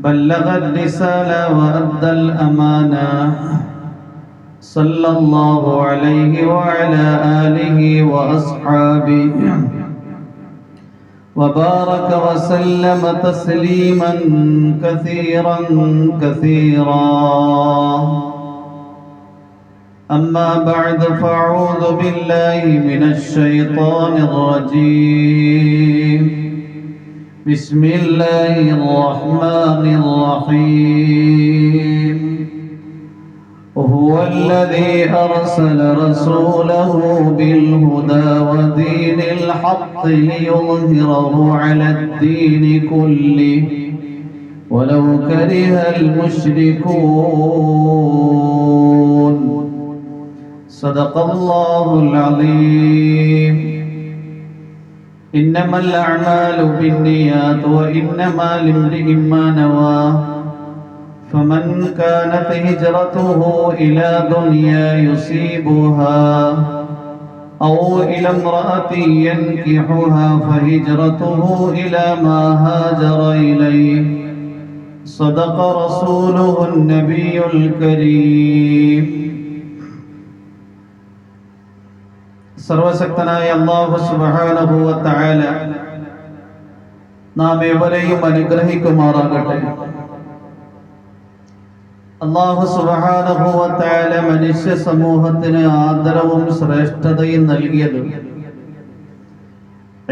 بلغ الرسالة وأدى الأمانة صلى الله عليه وعلى آله وأصحابه وبارك وسلم تسليما كثيرا كثيرا. أما بعد فأعوذ بالله من الشيطان الرجيم. بسم الله الرحمن الرحيم. هو الذي أرسل رسوله بالهدى ودين الحق ليظهره على الدين كله ولو كره المشركون. صدق الله العظيم. إنما الأعمال بالنيات وإنما لامرئ ما نوى فمن كانت هجرته إلى دنيا يصيبها أو إلى امرأة ينكحها فهجرته إلى ما هاجر إليه. صدق رسوله النبي الكريم. സർവശക്തനായ അല്ലാഹു സുബ്ഹാനഹു വ തആല നാം ഏവരെയും അനുഗ്രഹിക്കുമാറാകട്ടെ. അല്ലാഹു സുബ്ഹാനഹു വ തആല മനുഷ്യ സമൂഹത്തിന് ആദരവും ശ്രേഷ്ഠതയും നൽകിയത്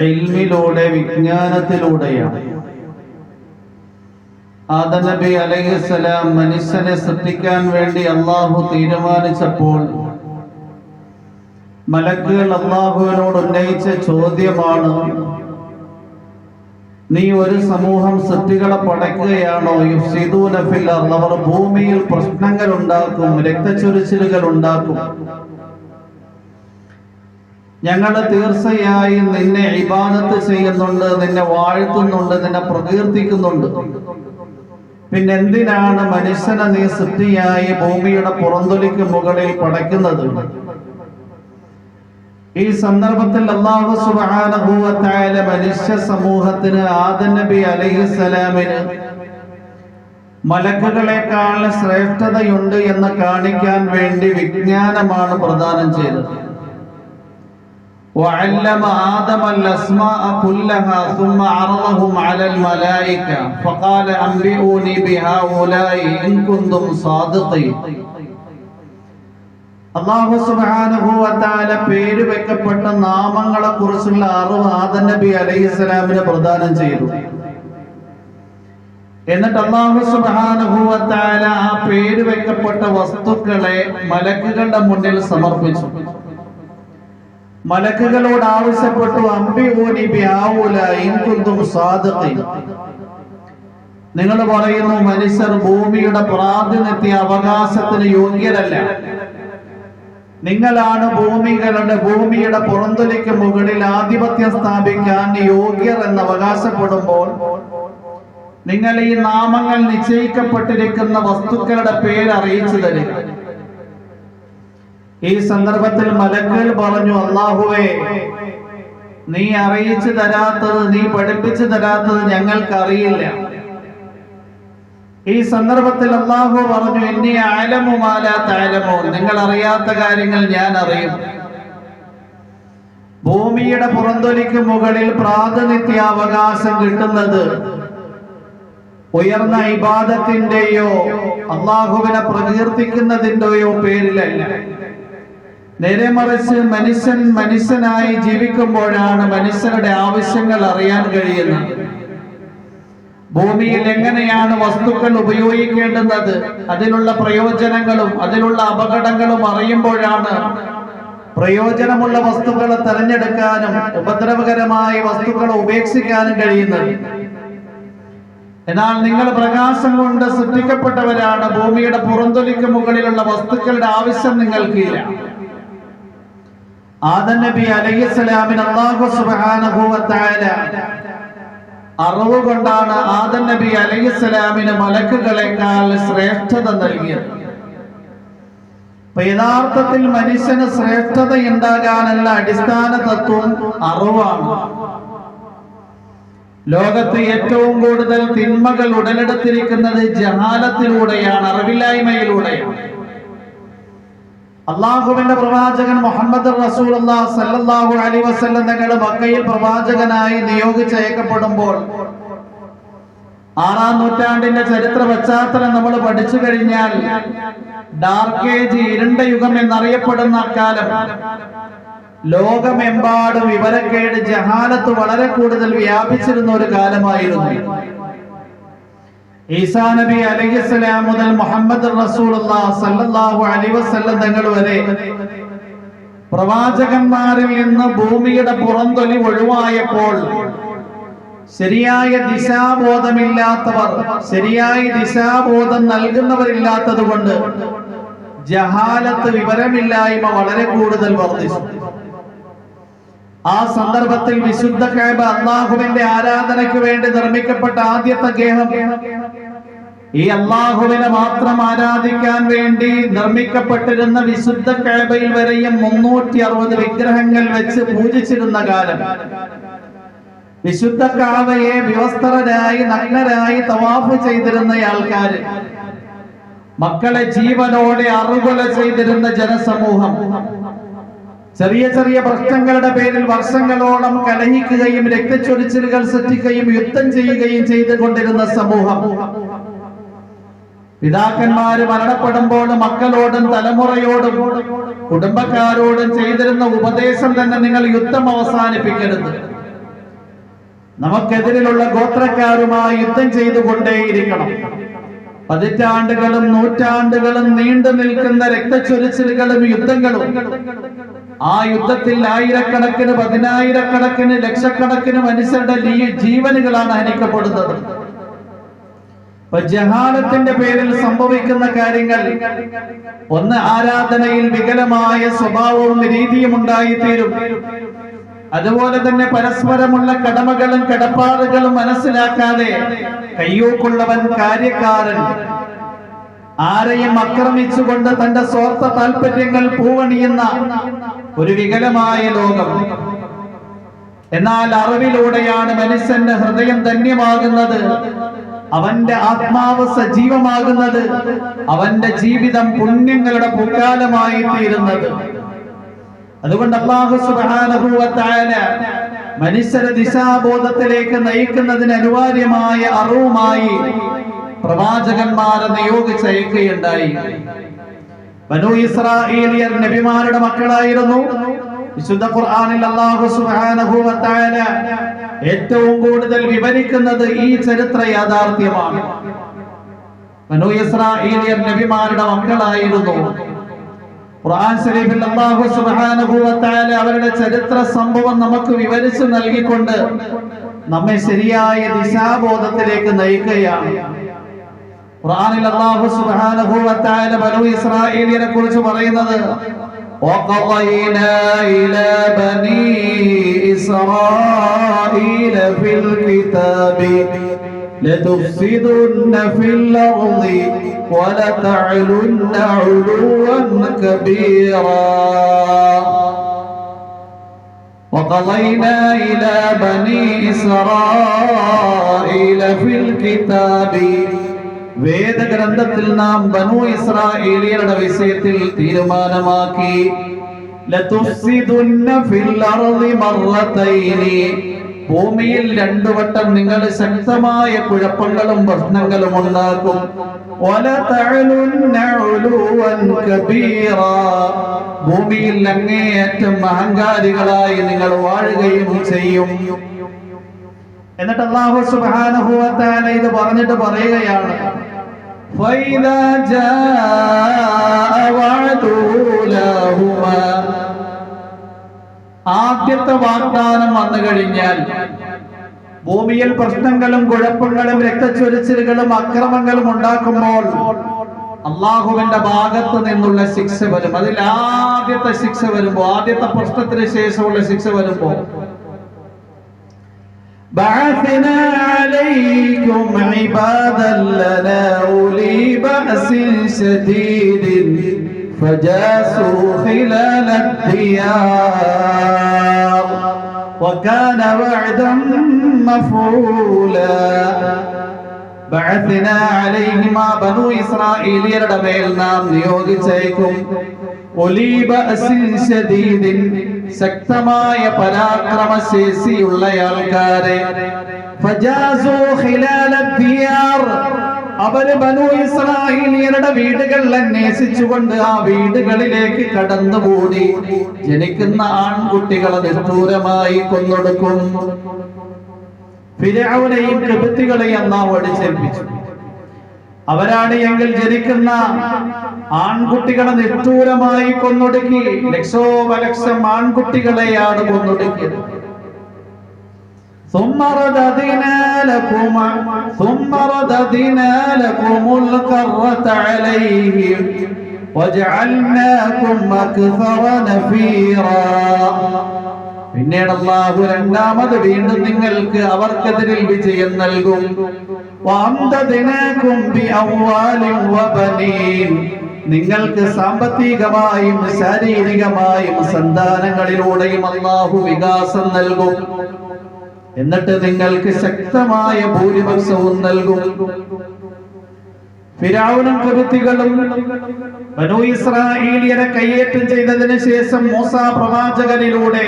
ഇൽമിലൂടെ, വിജ്ഞാനത്തിലൂടെയാണ്. ആദം നബി അലൈഹിസ്സലാം മനുഷ്യനെ സൃഷ്ടിക്കാൻ വേണ്ടി അല്ലാഹു തീരുമാനിച്ചപ്പോൾ മലക്കുകൾ അല്ലാഹുവിനോട് ഉന്നയിച്ച ചോദ്യമാണ്, നീ ഒരു സമൂഹം സൃഷ്ടികളെ പടയ്ക്കുകയാണോ? യുഫ്സിദൂന ഫിൽ അർള്, അവർ ഭൂമിയിൽ പ്രശ്നങ്ങൾ ഉണ്ടാക്കും, രക്തച്ചൊരിച്ചിലുകൾ ഉണ്ടാക്കും. ഞങ്ങൾ തീർച്ചയായും നിന്നെ ഇബാദത്ത് ചെയ്യുന്നുണ്ട്, നിന്നെ വാഴ്ത്തുന്നുണ്ട്, നിന്നെ പ്രകീർത്തിക്കുന്നുണ്ട്. പിന്നെന്തിനാണ് മനുഷ്യനെ നീ സൃഷ്ടിയായി ഭൂമിയുടെ പുറന്തൊലിക്ക് മുകളിൽ പടയ്ക്കുന്നത്? ഈ സന്ദർഭത്തിൽ അല്ലാഹു സുബ്ഹാനഹു വ തആല മനുഷ്യ സമൂഹത്തിന് ആദം നബി അലൈഹിസ്സലാമിന് മലക്കുകളെക്കാൾ ശ്രേഷ്ഠതയുണ്ട് എന്ന് കാണിക്കാൻ വേണ്ടി വിജ്ഞാനമാണ് പ്രദാനം ചെയ്തത്. وعلم آدم الأسماء كلها ثم عرضهم على الملائكة فقال أنبئوني بهؤلاء إن كنتم صادقين. അല്ലാഹു സുബ്ഹാനഹു വ തആല പേര് വെക്കപ്പെട്ട നാമങ്ങളെ കുറിച്ചുള്ള അറിവ് ആദം നബി അലൈഹിസ്സലാമിന് പ്രദാനം ചെയ്തു. എന്നിട്ട് അല്ലാഹു സുബ്ഹാനഹു വ തആല ആ പേര് വെക്കപ്പെട്ട വസ്തുക്കളെ മലക്കുകളുടെ മുന്നിൽ സമർപ്പിച്ചു. മലക്കുകളോട് ആവശ്യപ്പെട്ടു, അംബിഊനി ബിഹൗലാഇ ഇൻ കുൻതും സാദിഖീൻ. നിങ്ങൾ പറയുന്നു മനുഷ്യർ ഭൂമിയുടെ പ്രാതിനിധ്യ അവകാശത്തിന് യോഗ്യരല്ല, നിങ്ങളാണ് ഭൂമിയുടെ പുറന്തൊലിക്ക് മുകളിൽ ആധിപത്യം സ്ഥാപിക്കാൻ യോഗ്യർ എന്ന് അവകാശപ്പെടുമ്പോൾ നിങ്ങൾ ഈ നാമങ്ങൾ നിശ്ചയിക്കപ്പെട്ടിരിക്കുന്ന വസ്തുക്കളുടെ പേര് അറിയിച്ചു തരിക. ഈ സന്ദർഭത്തിൽ മലക്കുകൾ പറഞ്ഞു, അല്ലാഹുവേ, നീ അറിയിച്ചു തരാത്തത്, നീ പഠിപ്പിച്ചു തരാത്തത് ഞങ്ങൾക്കറിയില്ല. ഈ സന്ദർഭത്തിൽ അല്ലാഹു പറഞ്ഞു, ഇന്നി അഅലമു മാ ലാ തഅലമൂൻ, നിങ്ങൾ അറിയാത്ത കാര്യങ്ങൾ ഞാൻ അറിയും. ഭൂമിയുടെ പുറന്തൊലിക്ക് മുകളിൽ പ്രാതിനിധ്യാവകാശം കിട്ടുന്നത് ഉയർന്ന ഇബാദത്തിന്റെയോ അല്ലാഹുവിനെ പ്രകീർത്തിക്കുന്നതിന്റെയോ പേരിലല്ല. നേരെ മറിച്ച് മനുഷ്യനായി ജീവിക്കുമ്പോഴാണ് മനുഷ്യരുടെ ആവശ്യങ്ങൾ അറിയാൻ കഴിയുന്നത്. ഭൂമിയിൽ എങ്ങനെയാണ് വസ്തുക്കൾ ഉപയോഗിക്കേണ്ടുന്നത്, അതിലുള്ള പ്രയോജനങ്ങളും അതിലുള്ള അപകടങ്ങളും അറിയുമ്പോഴാണ് പ്രയോജനമുള്ള വസ്തുക്കളെ തെരഞ്ഞെടുക്കാനും ഉപദ്രവകരമായ വസ്തുക്കളെ ഉപേക്ഷിക്കാനും കഴിയുന്നത്. എന്നാൽ നിങ്ങൾ പ്രകാശം കൊണ്ട് സൃഷ്ടിക്കപ്പെട്ടവരാണ്, ഭൂമിയുടെ പുറന്തൊലിക്ക് മുകളിലുള്ള വസ്തുക്കളുടെ ആവശ്യം നിങ്ങൾക്കില്ല. ആദം നബി അലൈഹിസ്സലാമിന് അല്ലാഹു സുബ്ഹാനഹു വ തആല അറിവ് കൊണ്ടാണ് ആദം നബി അലൈഹിസ്സലാമിന് മലക്കുകളെക്കാൾ ശ്രേഷ്ഠത നൽകിയത്. യഥാർത്ഥത്തിൽ മനുഷ്യന് ശ്രേഷ്ഠത ഉണ്ടാകാനുള്ള അടിസ്ഥാന തത്വം അറിവാണ്. ലോകത്ത് ഏറ്റവും കൂടുതൽ തിന്മകൾ ഉടലെടുത്തിരിക്കുന്നത് ജഹാലത്തിലൂടെയാണ്, അറിവില്ലായ്മയിലൂടെയാണ്. അള്ളാഹുവിന്റെ പ്രവാചകൻ മുഹമ്മദ് റസൂലുള്ളാഹി സ്വല്ലല്ലാഹു അലൈഹി വസല്ലം തങ്ങൾ മക്കയിൽ പ്രവാചകനായി നിയോഗിച്ചയക്കപ്പെടുമ്പോൾ 6-ാം നൂറ്റാണ്ടിന്റെ ചരിത്ര പശ്ചാത്തലം നമ്മൾ പഠിച്ചു കഴിഞ്ഞാൽ ഡാർക്ക് ഏജ്, ഇരുണ്ട യുഗം എന്നറിയപ്പെടുന്ന കാലം, ലോകമെമ്പാടും വിവരക്കേട്, ജഹാലത്ത് വളരെ കൂടുതൽ വ്യാപിച്ചിരുന്ന ഒരു കാലമായിരുന്നു. ഈസാ നബി അലൈഹിസ്സലാം മുതൽ മുഹമ്മദ് റസൂലുള്ളാഹി സ്വല്ലല്ലാഹു അലൈഹി വസല്ലം തങ്ങൾ വരെ പ്രവാചകന്മാരിൽ നിന്ന് ഭൂമിയുടെ പുറംതൊലി ഒഴിവായപ്പോൾ ശരിയായ ദിശാബോധമില്ലാത്തവർ, ശരിയായ ദിശാബോധം നൽകുന്നവരില്ലാത്തത് കൊണ്ട് ജഹാലത്ത്, വിവരമില്ലായ്മ വളരെ കൂടുതൽ വർദ്ധിച്ചു. ആ സന്ദർഭത്തിൽ വിശുദ്ധ കഅബ, അല്ലാഹുവിന്റെ ആരാധനയ്ക്ക് വേണ്ടി നിർമ്മിക്കപ്പെട്ട ആദ്യത്തെ ഗേഹം, ഈ അല്ലാഹുവിനെ മാത്രം ആരാധിക്കാൻ വേണ്ടി നിർമ്മിക്കപ്പെട്ടിരുന്ന വിശുദ്ധ കഅബയിൽ വരെയും 360 വിഗ്രഹങ്ങൾ വെച്ച് പൂജിച്ചിരുന്ന കാലം. വിശുദ്ധ കഅബയെ വിവസ്ത്രരായി, നഗ്നരായി തവാഫ് ചെയ്തിരുന്ന ആൾക്കാര്, മക്കളെ ജീവനോടെ അറുകൊല ചെയ്തിരുന്ന ജനസമൂഹം, ചെറിയ ചെറിയ പ്രശ്നങ്ങളുടെ പേരിൽ വർഷങ്ങളോളം കലഹിക്കുകയും രക്തച്ചൊരിച്ചിലുകൾ സൃഷ്ടിക്കുകയും യുദ്ധം ചെയ്യുകയും ചെയ്തുകൊണ്ടിരുന്ന സമൂഹം, പിതാക്കന്മാര് മരണപ്പെടുമ്പോൾ മക്കളോടും തലമുറയോടും കുടുംബക്കാരോടും ചെയ്തിരുന്ന ഉപദേശം തന്നെ, നിങ്ങൾ യുദ്ധം അവസാനിപ്പിക്കരുത്, നമുക്കെതിരിലുള്ള ഗോത്രക്കാരുമായി യുദ്ധം ചെയ്തുകൊണ്ടേയിരിക്കണം. പതിറ്റാണ്ടുകളും നൂറ്റാണ്ടുകളും നീണ്ടു നിൽക്കുന്ന രക്തച്ചൊരിച്ചിലുകളും യുദ്ധങ്ങളും, ആ യുദ്ധത്തിൽ ആയിരക്കണക്കിന്, പതിനായിരക്കണക്കിന്, ലക്ഷക്കണക്കിന് മനുഷ്യരുടെ ജീവനുകളാണ് ഹനിക്കപ്പെടുന്നത്. ജഹാലത്തിന്റെ പേരിൽ സംഭവിക്കുന്ന കാര്യങ്ങൾ, ഒന്ന്, ആരാധനയിൽ വികലമായ സ്വഭാവവും രീതിയും ഉണ്ടായിത്തീരും. അതുപോലെ തന്നെ പരസ്പരമുള്ള കടമകളും കടപ്പാടുകളും മനസ്സിലാക്കാതെ കയ്യൂക്കുള്ളവൻ, കാര്യക്കാരൻ, ആരെയും ആക്രമിച്ചുകൊണ്ട് തന്റെ സ്വാർത്ഥ താല്പര്യങ്ങൾ പൂവണിയുന്ന ഒരു വികലമായ ലോകം. എന്നാൽ അറിവിലൂടെയാണ് മനുഷ്യന്റെ ഹൃദയം ധന്യമാകുന്നത്, അവന്റെ ആത്മാവ് സജീവമാകുന്നത്, അവന്റെ ജീവിതം പുണ്യങ്ങളുടെ പൂക്കാലമായി തീരുന്നത്. അതുകൊണ്ട് അല്ലാഹു സുബ്ഹാനഹു വ തആല മനുഷ്യരെ ദിശാബോധത്തിലേക്ക് നയിക്കുന്നതിന് അനിവാര്യമായ അറിവുമായി പ്രവാചകന്മാരെ നിയോഗിച്ചയക്കുകയുണ്ടായി. ബനൂ ഇസ്രായേലിയർ നബിമാരുടെ മക്കളായിരുന്നു. വിശുദ്ധ ഖുർആനിൽ അല്ലാഹു സുബ്ഹാനഹു വ തആല ഏറ്റവും കൂടുതൽ വിവരിക്കുന്നത് ഈ ചരിത്ര യാഥാർത്ഥ്യമാണ്. ബനൂ ഇസ്രായേലിയർ നബിമാരുടെ മക്കളായിരുന്നു. ഖുർആൻ ശരീഫിൽ അല്ലാഹു സുബ്ഹാനഹു വ തആല അവരുടെ ചരിത്ര സംഭവം നമുക്ക് വിവരിച്ചു നൽകിക്കൊണ്ട് നമ്മെ ശരിയായ ദിശാബോധത്തിലേക്ക് നയിക്കുകയാണ്. ഖുർആനിൽ അല്ലാഹു സുബ്ഹാനഹു വ തആല ബനൂ ഇസ്രായേലിയരെ കുറിച്ച് പറയുന്നത്, വഖളൈനാ ഇലാ ബനീ ഇസ്രായീല ഫിൽ കിതാബി ലതുഫ്സിദുന്ന ഫിൽ അർളി ولتعلن علوا كبيرا وقضينا إلى بني إسرائيل في الكتاب വേദഗ്രന്ഥത്തിൽ നാം ബനൂ ഇസ്രായേലിയരുടെ വിഷയത്തിൽ തീരുമാനമാക്കി, ലതുഫ്സിദുന്ന ഫിൽ അർളി മർറതൈനി, ഭൂമിയിൽ 2 വട്ടം നിങ്ങൾ ശക്തമായ കുഴപ്പങ്ങളും പ്രശ്നങ്ങളും ഉണ്ടാക്കും. ഭൂമിയിൽ അങ്ങേയറ്റം അഹങ്കാരികളായി നിങ്ങൾ വാഴുകയും ചെയ്യും. എന്നിട്ട് അല്ലാഹു സുബ്ഹാനഹു വ തആല ഇത് പറഞ്ഞിട്ട് പറയുകയാണ്, ഫൈദാ ജാഅ വഅദുലഹുമാ, ആദ്യത്തെ വാഗ്ദാനം വന്നു കഴിഞ്ഞാൽ, ഭൂമിയിൽ പ്രശ്നങ്ങളും കുഴപ്പങ്ങളും രക്തച്ചൊരിച്ചിലുകളും അക്രമങ്ങളും ഉണ്ടാക്കുമ്പോൾ അള്ളാഹുവിന്റെ ഭാഗത്ത് നിന്നുള്ള ശിക്ഷ വരും. അതിൽ ആദ്യത്തെ ശിക്ഷ വരുമ്പോ, ആദ്യത്തെ പ്രശ്നത്തിന് ശേഷമുള്ള ശിക്ഷ വരുമ്പോ, ബഅത്നാ അലൈക്കും ഇബാദൻ ലനാ ഉലി ബഅസിൻ ശദീദിൻ ഫജാസൂ ഖിലാലദ്ദിയാർ വകാന വഅദൻ مفعولا بعثنا عليهم بنو ഇസ്രായേലിയരുടെ മേൽ നാം നിയോഗിച്ചേക്കും ഒലീ ബഅസിൻ ശദീദിൻ ശക്തമായ പരാക്രമശേഷിയുള്ള ആൾക്കാരെ ഫജാസു ഖിലാല ദിയാർ അവര് ബനൂ ഇസ്രായേലിയരുടെ വീടുകൾ അന്വേഷിച്ചുകൊണ്ട് ആ വീടുകളിലേക്ക് കടന്നുകൂടി ജനിക്കുന്ന ആൺകുട്ടികളെ നിഷ്ഠൂരമായി കൊന്നൊടുക്കും. ഫിർഔനെയും ഖിബ്തികളെയും അല്ലാഹു അടിച്ചേൽപ്പിച്ചു. അവരാണ് എങ്കിൽ ജനിക്കുന്ന ആൺകുട്ടികളെ നിഷ്ഠൂരമായി കൊന്നൊടുക്കി. ലക്ഷോപലക്ഷം ആൺകുട്ടികളെയാണ് കൊന്നൊടുക്കിയത്. ثم رددنا لكم الكرة عليهم وجعلناكم أكثر نفيرا. പിന്നീട് അല്ലാഹു രണ്ടാമത് വീണ്ടും നിങ്ങൾക്ക് അവർക്കെതിരിൽ വിജയം നൽകും. വഅംദദ്നാകും ബിഅംവാലിൻ വബനീൻ നിങ്ങൾക്ക് സാമ്പത്തികമായും ശാരീരികമായും സന്താനങ്ങളിലൂടെയും അല്ലാഹു വികാസം നൽകും. എന്നിട്ട് നിങ്ങൾക്ക് ശക്തമായ ഭൂരിപക്ഷവും നൽകും. ഫിർഔനും ഖിബ്തികളും ബനൂ ഇസ്രായേലിയരെ കയ്യേറ്റം ചെയ്തതിനു ശേഷം മൂസാ പ്രവാചകനിലൂടെ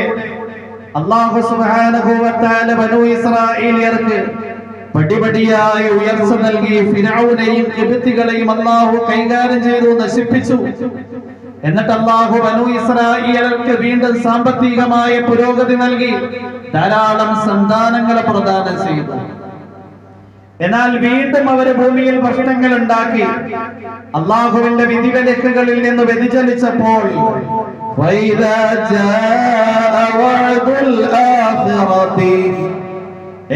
അല്ലാഹു സുബ്ഹാനഹു വ തആല ബനൂ ഇസ്രായേലിയർക്ക് പടിപടിയായി ഉയർച്ച നൽകി. ഫിർഔനെയും ഖിബ്തികളെയും അല്ലാഹു കൈകാര്യം ചെയ്തു, നശിപ്പിച്ചു. എന്നിട്ട് അല്ലാഹു ബനൂ ഇസ്രായേലിയർക്ക് വീണ്ടും സാമ്പത്തികമായ പുരോഗതി നൽകി, ധാരാളം സന്താനങ്ങളെ പ്രദാനം ചെയ്തു. എന്നാൽ വീണ്ടും അവര് ഭൂമിയിൽ പ്രശ്നങ്ങൾ ഉണ്ടാക്കി. അല്ലാഹുവിന്റെ വിധിവിലക്കുകളിൽ നിന്ന് വ്യതിചലിച്ചപ്പോൾ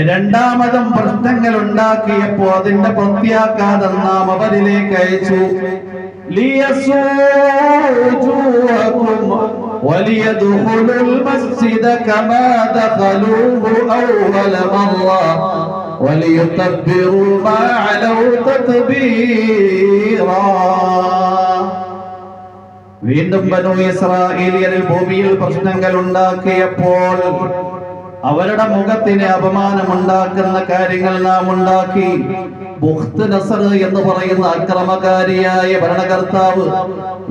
രണ്ടാമതും പ്രശ്നങ്ങൾ ഉണ്ടാക്കിയപ്പോ അതിന്റെ പ്രത്യാഘാതം നാം അവരിലേക്ക് അയച്ചു. وليدخلوا المسجد كما دخلوه أول مرة وليتبروا ما علوا تتبيرا. വീണ്ടും ബനൂ ഇസ്രായേലിയരിൽ ഭൂമിയിൽ പ്രശ്നങ്ങൾ ഉണ്ടാക്കിയപ്പോൾ അവരുടെ മുഖത്തിന് അപമാനമുണ്ടാക്കുന്ന കാര്യങ്ങൾ നാം ഉണ്ടാക്കി. ബുഖ്ത് നസർ എന്ന് പറയുന്ന അക്രമകാരിയായ ഭരണകർത്താവ്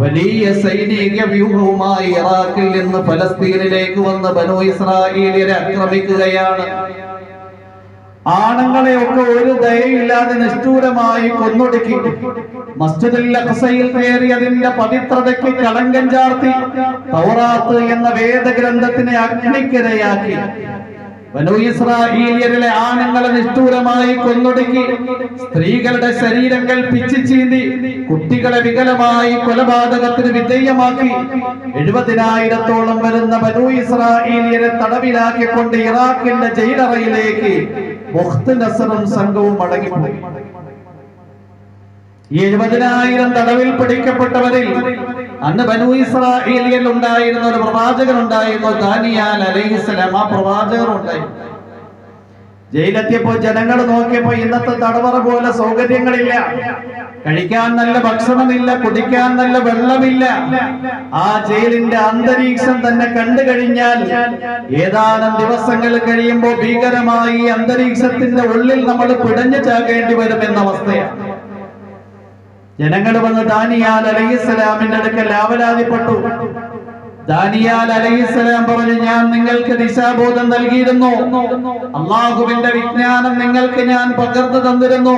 വലിയ സൈനിക വ്യൂഹവുമായി ഇറാഖിൽ നിന്ന് ഫലസ്തീനിലേക്ക് വന്ന് ബനൂ ഇസ്രായേലിയരെ ആക്രമിക്കുകയാണ്. ആണുങ്ങളെയൊക്കെ ഒരു ദയയില്ലാതെ നിഷ്ഠൂരമായി കൊന്നൊടുക്കി. മസ്ജിദുൽ അഖ്സയിൽ കയറി അതിന്റെ പവിത്രതയ്ക്ക് കളങ്കം ചാർത്തി തൗറാത്ത് എന്ന വേദഗ്രന്ഥത്തിനെ അഗ്നിക്കിരയാക്കി. ബനൂ ഇസ്രായേലിയരിലെ ആണുങ്ങളെ നിഷ്ഠൂരമായി കൊന്നൊടുക്കി. സ്ത്രീകളുടെ ശരീരങ്ങൾ പിച്ചിച്ചീന്തി കുട്ടികളെ വികലമായി കൊലപാതകത്തിന് വിധേയമാക്കി. 70,000-ഓളം വരുന്ന ബനൂ ഇസ്രായേലിയരെ തടവിലാക്കിക്കൊണ്ട് ഇറാഖിന്റെ ജയിലറയിലേക്ക് ബുഖ്ത് നസറും സംഘവും മടങ്ങിപ്പോയി. ഈ 70,000 തടവിൽ പിടിക്കപ്പെട്ടവരിൽ അന്ന് ബനൂ ഇസ്രായേലിൽ ഉണ്ടായിരുന്ന ഒരു പ്രവാചകൻ ഉണ്ടായിരുന്നു, ദാനിയേൽ അലൈഹിസ്സലാം. ആ പ്രവാചകർ ഉണ്ടായിരുന്നു. ജയിലെത്തിയപ്പോൾ ജനങ്ങൾ നോക്കിയപ്പോൾ ഇന്നത്തെ തടവറ പോലെ സൗകര്യങ്ങളില്ല, കഴിക്കാൻ നല്ല ഭക്ഷണമില്ല, കുടിക്കാൻ നല്ല വെള്ളമില്ല. ആ ജയിലിന്റെ അന്തരീക്ഷം തന്നെ കണ്ടു കഴിഞ്ഞാൽ ഏതാനും ദിവസങ്ങൾ കഴിയുമ്പോൾ ഭീകരമായി അന്തരീക്ഷത്തിന്റെ ഉള്ളിൽ നമ്മൾ പിടഞ്ഞു ചാകേണ്ടി വരുമെന്ന അവസ്ഥയാണ്. ജനങ്ങൾ വന്ന് ദാനിയേൽ അലൈഹിസ്സലാമിന്റെ അടുക്കൽ ആവലാതിപ്പെട്ടു. ദാനിയേൽ അലൈഹിസ്സലാം പറഞ്ഞു, ഞാൻ നിങ്ങൾക്ക് ദിശാബോധം നൽകിയിരുന്നു, അല്ലാഹുവിന്റെ വിജ്ഞാനം നിങ്ങൾക്ക് ഞാൻ പകർന്നു തന്നിരുന്നു,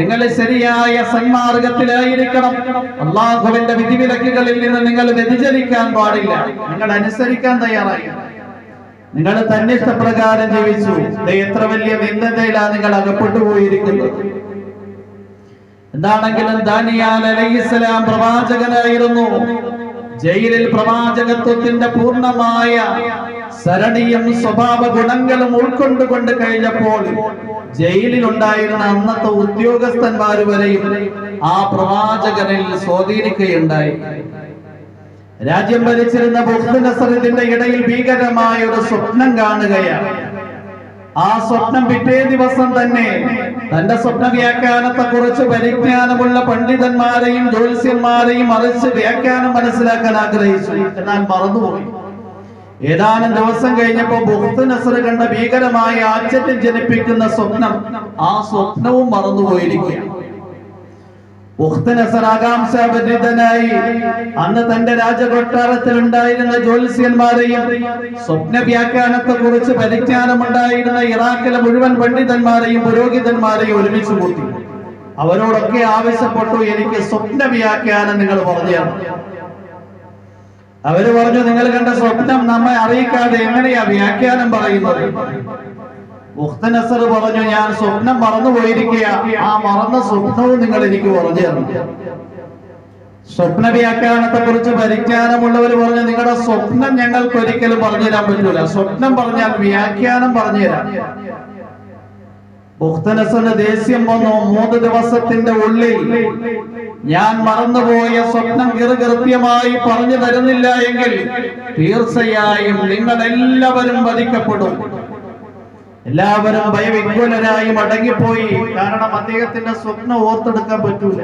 നിങ്ങൾ ശരിയായ സന്മാർഗത്തിലായിരിക്കണം, അല്ലാഹുവിന്റെ വിധിവിലക്കുകളിൽ നിന്ന് നിങ്ങൾ വ്യതിചലിക്കാൻ പാടില്ല, നിങ്ങൾ അനുസരിക്കാൻ തയ്യാറായി, നിങ്ങൾ തന്നിഷ്ടപ്രകാരം ജീവിച്ചു. എത്ര വലിയ നിന്ദതയിലാണ് നിങ്ങൾ അകപ്പെട്ടു പോയിരിക്കുന്നത്. എന്താണെങ്കിലും ദാനിയേൽ അലൈഹിസ്സലാം പ്രവാചകനായിരുന്നു. ജയിലിൽ പ്രവാചകത്വത്തിന്റെ പൂർണ്ണമായ സരണിയും സ്വഭാവ ഗുണങ്ങളും ഉൾക്കൊണ്ടുകൊണ്ട് കഴിഞ്ഞപ്പോൾ ജയിലിൽ ഉണ്ടായിരുന്ന അന്നത്തെ ഉദ്യോഗസ്ഥന്മാർ വരെയും ആ പ്രവാചകനിൽ സ്വാധീനിക്കുകയുണ്ടായി. രാജ്യം ഭരിച്ചിരുന്ന ബുഖ്ത് നസറിന്റെ ഇടയിൽ ഭീകരമായ ഒരു സ്വപ്നം കാണുകയാണ്. ആ സ്വപ്നം പിറ്റേ ദിവസം തന്നെ തന്റെ സ്വപ്ന വ്യാഖ്യാനത്തെ കുറിച്ച് പരിജ്ഞാനമുള്ള പണ്ഡിതന്മാരെയും ജ്യോത്സ്യന്മാരെയും അറിയിച്ച് വ്യാഖ്യാനം മനസ്സിലാക്കാൻ ആഗ്രഹിച്ചു. എന്നാൽ മറന്നുപോയി. ഏതാനും ദിവസം കഴിഞ്ഞപ്പോൾ ബുഖ്ത് നസർ കണ്ട ഭീകരമായ ആശ്ചര്യം ജനിപ്പിക്കുന്ന സ്വപ്നം, ആ സ്വപ്നവും മറന്നുപോയിരിക്കുകയാണ്. ബുഖ്ത് നസർ ആകാംക്ഷാഭരിതനായി അന്ന് തന്റെ രാജകൊട്ടാരത്തിൽ ഉണ്ടായിരുന്ന ജ്യോത്സ്യന്മാരെയും സ്വപ്ന വ്യാഖ്യാനത്തെ കുറിച്ച് പരിജ്ഞാനമുണ്ടായിരുന്ന ഇറാഖിലെ മുഴുവൻ പണ്ഡിതന്മാരെയും പുരോഹിതന്മാരെയും ഒരുമിച്ച് കൂട്ടി. അവരോടൊക്കെ ആവശ്യപ്പെട്ടു, എനിക്ക് സ്വപ്ന വ്യാഖ്യാനം നിങ്ങൾ പറഞ്ഞു തരണം. അവര് പറഞ്ഞു, നിങ്ങൾ കണ്ട സ്വപ്നം നമ്മെ അറിയിക്കാതെ എങ്ങനെയാ വ്യാഖ്യാനം പറയുന്നത്? ബുഖ്ത് നസർ പറഞ്ഞു, ഞാൻ സ്വപ്നം മറന്നുപോയിരിക്കുക, ആ മറന്ന സ്വപ്നവും നിങ്ങൾ എനിക്ക് പറഞ്ഞു തരണം. സ്വപ്ന വ്യാഖ്യാനത്തെ കുറിച്ച് പരിജ്ഞാനമുള്ളവർ പറഞ്ഞു, നിങ്ങളുടെ സ്വപ്നം ഞങ്ങൾക്ക് ഒരിക്കലും പറഞ്ഞു തരാൻ പറ്റൂല, സ്വപ്നം പറഞ്ഞാൽ വ്യാഖ്യാനം പറഞ്ഞു തരാം. ബുഖ്ത് നസറിന് ദേഷ്യം വന്നു. 3 ദിവസത്തിന്റെ ഉള്ളിൽ ഞാൻ മറന്നുപോയ സ്വപ്നം കൃത്യമായി പറഞ്ഞു തരുന്നില്ല എങ്കിൽ തീർച്ചയായും നിങ്ങൾ എല്ലാവരും വധിക്കപ്പെടും. എല്ലാവരും ഭയവിഹ്വലരായി മടങ്ങിപ്പോയി. കാരണം അദ്ദേഹത്തിന്റെ സ്വപ്നം ഓർത്തെടുക്കാൻ പറ്റൂല.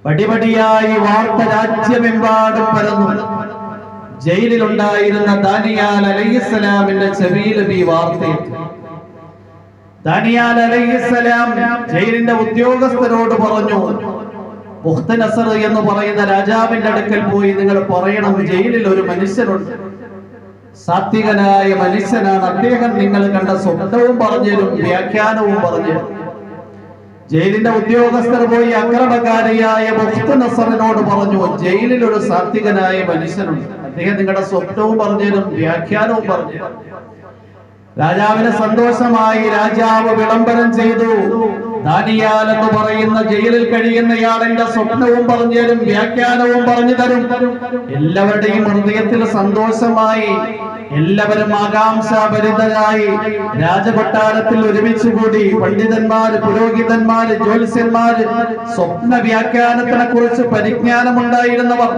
പടിപടിയായി വാർത്ത രാജ്യമെമ്പാടും പരന്നു. ജയിലിലുണ്ടായിരുന്ന ദാനിയാൽ അലൈഹിസ്സലാമിന്റെ ചെവിയിൽ ഈ വാർത്തയെത്തി. ദാനിയാൽ അലൈഹിസ്സലാം ജയിലിന്റെ ഉദ്യോഗസ്ഥരോട് പറഞ്ഞു, ബുഖ്ത് നസർ എന്ന് പറയുന്ന രാജാവിന്റെ അടുക്കൽ പോയി നിങ്ങൾ പറയണം, ജയിലിൽ ഒരു മനുഷ്യനുണ്ട്, സാത്വികനായ മനുഷ്യനാണ്, അദ്ദേഹം നിങ്ങൾ കണ്ട സ്വപ്നവും പറഞ്ഞുതരും വ്യാഖ്യാനവും പറഞ്ഞുതരും. ജയിലിന്റെ ഉദ്യോഗസ്ഥർ പോയി അക്രമകാരിയായ ബുഖ്ത് നസറിനോട് പറഞ്ഞു, ജയിലിൽ ഒരു സാത്വികനായ മനുഷ്യനുണ്ട്, അദ്ദേഹം നിങ്ങളുടെ സ്വപ്നവും പറഞ്ഞുതരും വ്യാഖ്യാനവും പറഞ്ഞുതരും. രാജാവിന് സന്തോഷമായി. രാജാവ് വിളംബരം ചെയ്തു, ദാനിയാൽ എന്ന് പറയുന്ന ജയിലിൽ കഴിയുന്നയാൾ എന്റെ സ്വപ്നവും പറഞ്ഞു തരും വ്യാഖ്യാനവും പറഞ്ഞു തരും. എല്ലാവരുടെയും ഹൃദയത്തിൽ സന്തോഷമായി. എല്ലാവരും ആകാംക്ഷാഭരിതരായി രാജകൊട്ടാരത്തിൽ ഒരുമിച്ച് കൂടി. പണ്ഡിതന്മാര്, പുരോഹിതന്മാര്, ജ്യോത്സ്യന്മാര്, സ്വപ്ന വ്യാഖ്യാനത്തിനെ കുറിച്ച് പരിജ്ഞാനമുണ്ടായിരുന്നവർ.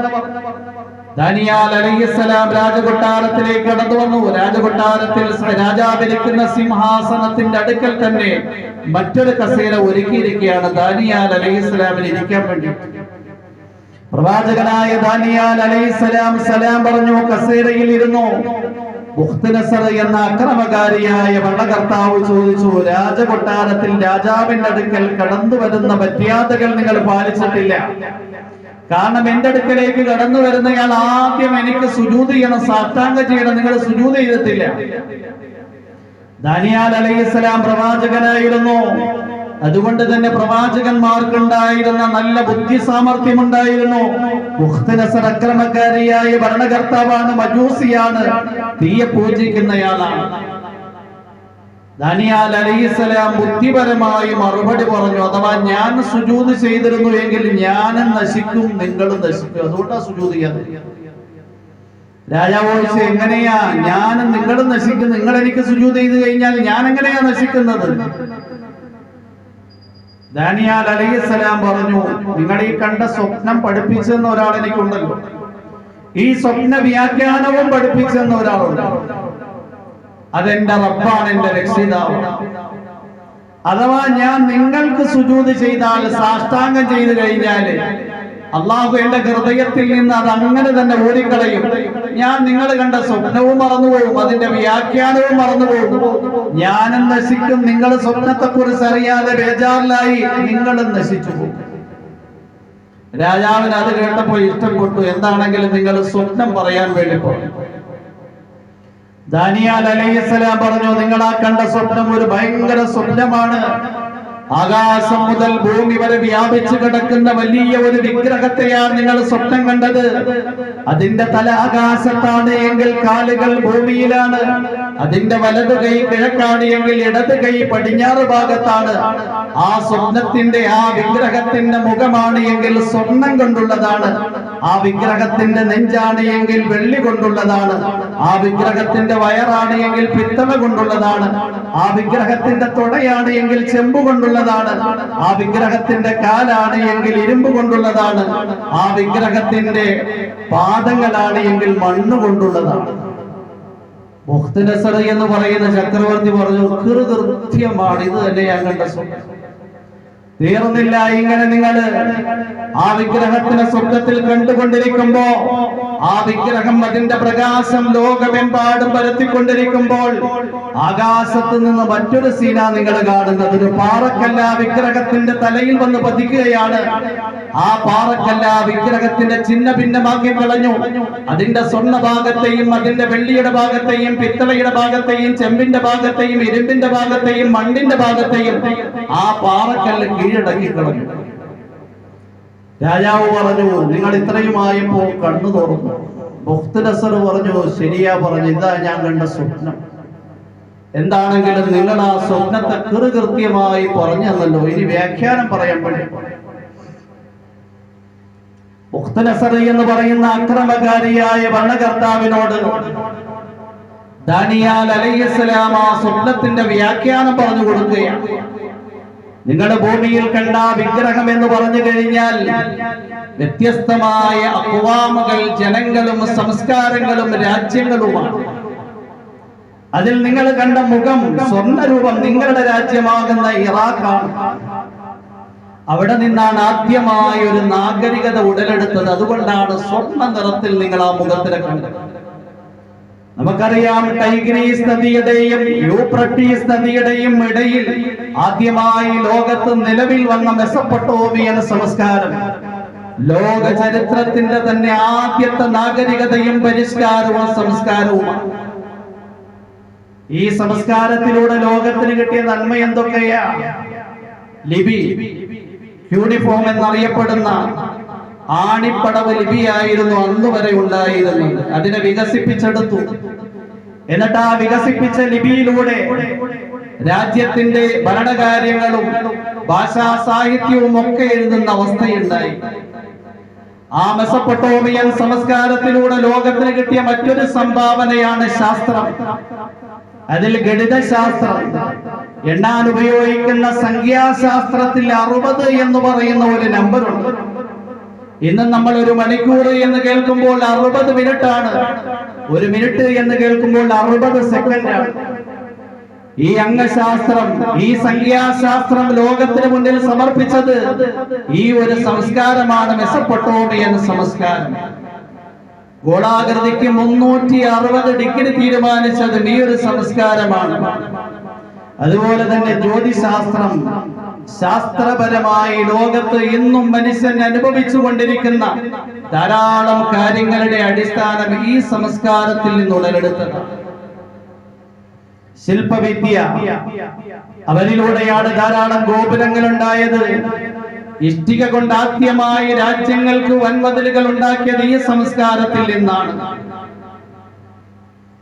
ദാനിയാൽ അലൈഹിസ്സലാം രാജകൊട്ടാരത്തിലേക്ക് കടന്നു വന്നു. രാജകൊട്ടാരത്തിൽ രാജാവിരിക്കുന്ന സിംഹാസനത്തിന്റെ അടുക്കൽ തന്നെ മറ്റൊരു കസേര ഒരുക്കിയിരിക്കുകയാണ് ദാനിയാൽ അലൈഹിസ്സലാമിന് ഇരിക്കാൻ വേണ്ടി. പ്രവാചകനായ ദാനിയാൽ അലൈഹിസ്സലാം സലാം പറഞ്ഞു, കസേരയിൽ ഇരുന്നു. ബുഖ്ത് നസർ എന്ന അക്രമകാരിയായ ഭരണകർത്താവ് ചോദിച്ചു, രാജകൊട്ടാരത്തിൽ രാജാവിന്റെ അടുക്കൽ കടന്നു വരുന്ന മര്യാദകൾ നിങ്ങൾ പാലിച്ചിട്ടില്ല. കാരണം എന്റെ അടുക്കലേക്ക് കടന്നു വരുന്നയാൾ ആദ്യം എനിക്ക് സുജൂദ് ചെയ്യണം, സാഷ്ടാംഗം ചെയ്യണം, നിങ്ങൾ സുജൂദ് ചെയ്തിട്ടില്ല. ദാനിയാൽ അലൈഹിസ്സലാം പ്രവാചകനായിരുന്നു. അതുകൊണ്ട് തന്നെ പ്രവാചകന്മാർക്കുണ്ടായിരുന്ന നല്ല ബുദ്ധി സാമർഥ്യമുണ്ടായിരുന്നു. ബുഖ്ത് നസർ അക്രമകാരിയായ ഭരണകർത്താവാണ്, മജൂസിയാണ്, തീയെ പൂജിക്കുന്നയാളാണ്. ദാനിയാൽ അലൈഹിസ്സലാം ബുദ്ധിപരമായി മറുപടി പറഞ്ഞു, അഥവാ ഞാൻ സുജൂദ് ചെയ്തിരുന്നു എങ്കിൽ ഞാനും നശിക്കും, നിങ്ങളും നശിക്കും, അതുകൊണ്ടാ സുജൂദ് ചെയ്യാതെ. രാജാവ് ചോദിച്ചു, എങ്ങനെയാ ഞാനും നിങ്ങളും നശിക്കും? നിങ്ങൾ എനിക്ക് സുജൂദ് ചെയ്ത് കഴിഞ്ഞാൽ ഞാൻ എങ്ങനെയാ നശിക്കുന്നത്? ദാനിയാൽ അലൈഹിസ്സലാം പറഞ്ഞു, നിങ്ങൾ ഈ കണ്ട സ്വപ്നം പഠിപ്പിച്ചെന്ന ഒരാൾ എനിക്കുണ്ടല്ലോ, ഈ സ്വപ്ന വ്യാഖ്യാനവും പഠിപ്പിച്ചെന്ന ഒരാളുണ്ട്, അതെന്റെ റബ്ബാണ്, എന്റെ രക്ഷിതാവ്. അഥവാ ഞാൻ നിങ്ങൾക്ക് സുജൂദ് ചെയ്താൽ, സാഷ്ടാംഗം ചെയ്തു കഴിഞ്ഞാൽ അള്ളാഹു എന്റെ ഹൃദയത്തിൽ നിന്ന് അത് അങ്ങനെ തന്നെ ഓടിക്കളയും. ഞാൻ നിങ്ങൾ കണ്ട സ്വപ്നവും മറന്നുപോകും, അതിന്റെ വ്യാഖ്യാനവും മറന്നുപോകും, ഞാനും നശിക്കും. നിങ്ങൾ സ്വപ്നത്തെ കുറിച്ച് അറിയാതെ ബേജാറിലായി നിങ്ങളും നശിച്ചു പോകും. രാജാവിന് അത് കേട്ടപ്പോൾ ഇഷ്ടപ്പെട്ടു. എന്താണെങ്കിലും നിങ്ങൾ സ്വപ്നം പറയാൻ വേണ്ടി പോയി. ദാനിയാൽ അലൈഹിസ്സലാം പറഞ്ഞു, നിങ്ങൾ ആ കണ്ട സ്വപ്നം ഒരു ഭയങ്കര സ്വപ്നമാണ്. ആകാശം മുതൽ ഭൂമി വരെ വ്യാപിച്ചു കിടക്കുന്ന വലിയ ഒരു വിഗ്രഹത്തെയാണ് നിങ്ങൾ സ്വപ്നം കണ്ടത്. അതിന്റെ തല ആകാശത്താണ് എങ്കിൽ കാലുകൾ ഭൂമിയിലാണ്. അതിന്റെ വലത് കൈ കിഴക്കാണ് എങ്കിൽ ഇടത് കൈ പടിഞ്ഞാറ് ഭാഗത്താണ്. ആ സ്വപ്നത്തിന്റെ, ആ വിഗ്രഹത്തിന്റെ മുഖമാണ് എങ്കിൽ സ്വർണം കൊണ്ടുള്ളതാണ്. ആ വിഗ്രഹത്തിന്റെ നെഞ്ചാണ് എങ്കിൽ വെള്ളി കൊണ്ടുള്ളതാണ്. ആ വിഗ്രഹത്തിന്റെ വയറാണ് എങ്കിൽ പിത്തള കൊണ്ടുള്ളതാണ്. ആ വിഗ്രഹത്തിന്റെ തുടയാണ് എങ്കിൽ ചെമ്പ് കൊണ്ടുള്ളതാണ്. ആ വിഗ്രഹത്തിന്റെ കാലാണ് എങ്കിൽ ഇരുമ്പ് കൊണ്ടുള്ളതാണ്. ആ വിഗ്രഹത്തിന്റെ പാദങ്ങളാണ് എങ്കിൽ മണ്ണ് കൊണ്ടുള്ളതാണ്. ബുഖ്ത് നസർ എന്ന് പറയുന്ന ചക്രവർത്തി പറഞ്ഞു, കൃത്യമാണ്, ഇത് തന്നെ ഞാൻ കണ്ട സ്വപ്നം. തീർന്നില്ല. ഇങ്ങനെ നിങ്ങൾ ആ വിഗ്രഹത്തിനെ സ്വപ്നത്തിൽ കണ്ടുകൊണ്ടിരിക്കുമ്പോ ആ വിഗ്രഹം അതിന്റെ പ്രകാശം ലോകമെമ്പാടും പരത്തിക്കൊണ്ടിരിക്കുമ്പോൾ ആകാശത്ത് നിന്ന് മറ്റൊരു സീന നിങ്ങൾ കാണുന്നത്. ഒരു പാറക്കല്ല വിഗ്രഹത്തിന്റെ തലയിൽ വന്ന് പതിക്കുകയാണ്. ആ പാറക്കല്ല വിഗ്രഹത്തിന്റെ ചിഹ്ന ഭിന്നമാക്കി കളഞ്ഞു. അതിന്റെ സ്വർണ്ണ ഭാഗത്തെയും അതിന്റെ വെള്ളിയുടെ ഭാഗത്തെയും പിത്തളയുടെ ഭാഗത്തെയും ചെമ്പിന്റെ ഭാഗത്തെയും ഇരുമ്പിന്റെ ഭാഗത്തെയും മണ്ണിന്റെ ഭാഗത്തെയും ആ പാറക്കല്ല് കീഴടക്കി കളഞ്ഞു. രാജാവ് പറഞ്ഞു, നിങ്ങൾ ഇത്രയുമായപ്പോ കണ്ണു തുറന്നു. ബുഖ്തനസർ പറഞ്ഞു, ശരിയാ പറഞ്ഞു, ഇതാ ഞാൻ കണ്ട സ്വപ്നം. എന്താണെങ്കിലും നിങ്ങൾ ആ സ്വപ്നത്തെ കൃത്യമായി പറഞ്ഞല്ലോ, ഇനി വ്യാഖ്യാനം പറയാൻ പറ്റും. ബുഖ്തനസർ എന്ന് പറയുന്ന അക്രമകാരിയായ ഭരണകർത്താവിനോട് ദാനിയേൽ അലൈഹിസ്സലാം ആ സ്വപ്നത്തിന്റെ വ്യാഖ്യാനം പറഞ്ഞു കൊടുക്കുകയാണ്. നിങ്ങളുടെ ഭൂമിയിൽ കണ്ട വിഗ്രഹം എന്ന് പറഞ്ഞു കഴിഞ്ഞാൽ വ്യത്യസ്തമായ അക്വാമുകൾ, ജനങ്ങളും സംസ്കാരങ്ങളും രാജ്യങ്ങളുമാണ്. അതിൽ നിങ്ങൾ കണ്ട മുഖം, സ്വർണ്ണരൂപം നിങ്ങളുടെ രാജ്യമാകുന്ന ഇറാഖാണ്. അവിടെ നിന്നാണ് ആദ്യമായി ഒരു നാഗരികത ഉടലെടുത്തത്. അതുകൊണ്ടാണ് സ്വർണ്ണ നിറത്തിൽ നിങ്ങൾ ആ മുഖത്തിനെ കണ്ടത്. നമുക്കറിയാം, ടൈഗ്രീസ് നദിയുടെയും യൂഫ്രട്ടീസ് നദിയുടെയും ഇടയിൽ ആദ്യമായി ലോകത്ത് നിലവിൽ വന്ന മെസപ്പൊട്ടോമിയൻ സംസ്കാരം ലോക ചരിത്രത്തിന്റെ തന്നെ ആദ്യത്തെ നാഗരികതയും പരിഷ്കാരവും സംസ്കാരവുമാണ്. ഈ സംസ്കാരത്തിലൂടെ ലോകത്തിന് കിട്ടിയ നന്മ എന്തൊക്കെയാ? ലിപി, യൂണിഫോം എന്നറിയപ്പെടുന്ന ആണിപ്പടവ് ലിപിയായിരുന്നു അന്ന് വരെ ഉണ്ടായിരുന്നത്. അതിനെ വികസിപ്പിച്ചെടുത്തു. എന്നിട്ട് ആ വികസിപ്പിച്ച ലിപിയിലൂടെ രാജ്യത്തിന്റെ ഭരണകാര്യങ്ങളും ഭാഷാ സാഹിത്യവും ഒക്കെ എഴുതുന്ന അവസ്ഥയുണ്ടായി. ആ മെസപ്പൊട്ടോമിയൻ സംസ്കാരത്തിലൂടെ ലോകത്തിന് കിട്ടിയ മറ്റൊരു സംഭാവനയാണ് ശാസ്ത്രം. അതിൽ ഗണിതശാസ്ത്രം, എണ്ണാൻ ഉപയോഗിക്കുന്ന സംഖ്യാശാസ്ത്രത്തിൽ 60 എന്ന് പറയുന്ന ഒരു നമ്പറുണ്ട്. ഇന്ന് നമ്മൾ ഒരു മണിക്കൂർ എന്ന് കേൾക്കുമ്പോൾ 60 മിനിറ്റാണ്. ഒരു മിനിറ്റ് എന്ന് കേൾക്കുമ്പോൾ 60 സെക്കൻഡാണ്. ഈ അംഗശാസ്ത്രം, ഈ സംഖ്യാശാസ്ത്രം ലോകത്തിന് മുന്നിൽ സമർപ്പിച്ചത് ഈ ഒരു സംസ്കാരമാണ്, മെസപ്പൊട്ടോമിയൻ സംസ്കാരം. ഗോളാകൃതിക്ക് 360 ഡിഗ്രി തീരുമാനിച്ചത് ഈ ഒരു സംസ്കാരമാണ്. അതുപോലെ തന്നെ ജ്യോതിശാസ്ത്രം, ശാസ്ത്രപരമായി ലോകത്ത് ഇന്നും മനുഷ്യൻ അനുഭവിച്ചു കൊണ്ടിരിക്കുന്ന ധാരാളം കാര്യങ്ങളുടെ അടിസ്ഥാനം ഈ സംസ്കാരത്തിൽ നിന്ന് ഉടലെടുത്തത്. ശില്പവിദ്യ, അവരിലൂടെയാണ് ധാരാളം ഗോപുരങ്ങൾ ഉണ്ടായത്. ഇഷ്ടിക കൊണ്ട് ആദ്യമായി രാജ്യങ്ങൾക്ക് വൻമതിലുകൾ ഉണ്ടാക്കിയത് ഈ സംസ്കാരത്തിൽ നിന്നാണ്.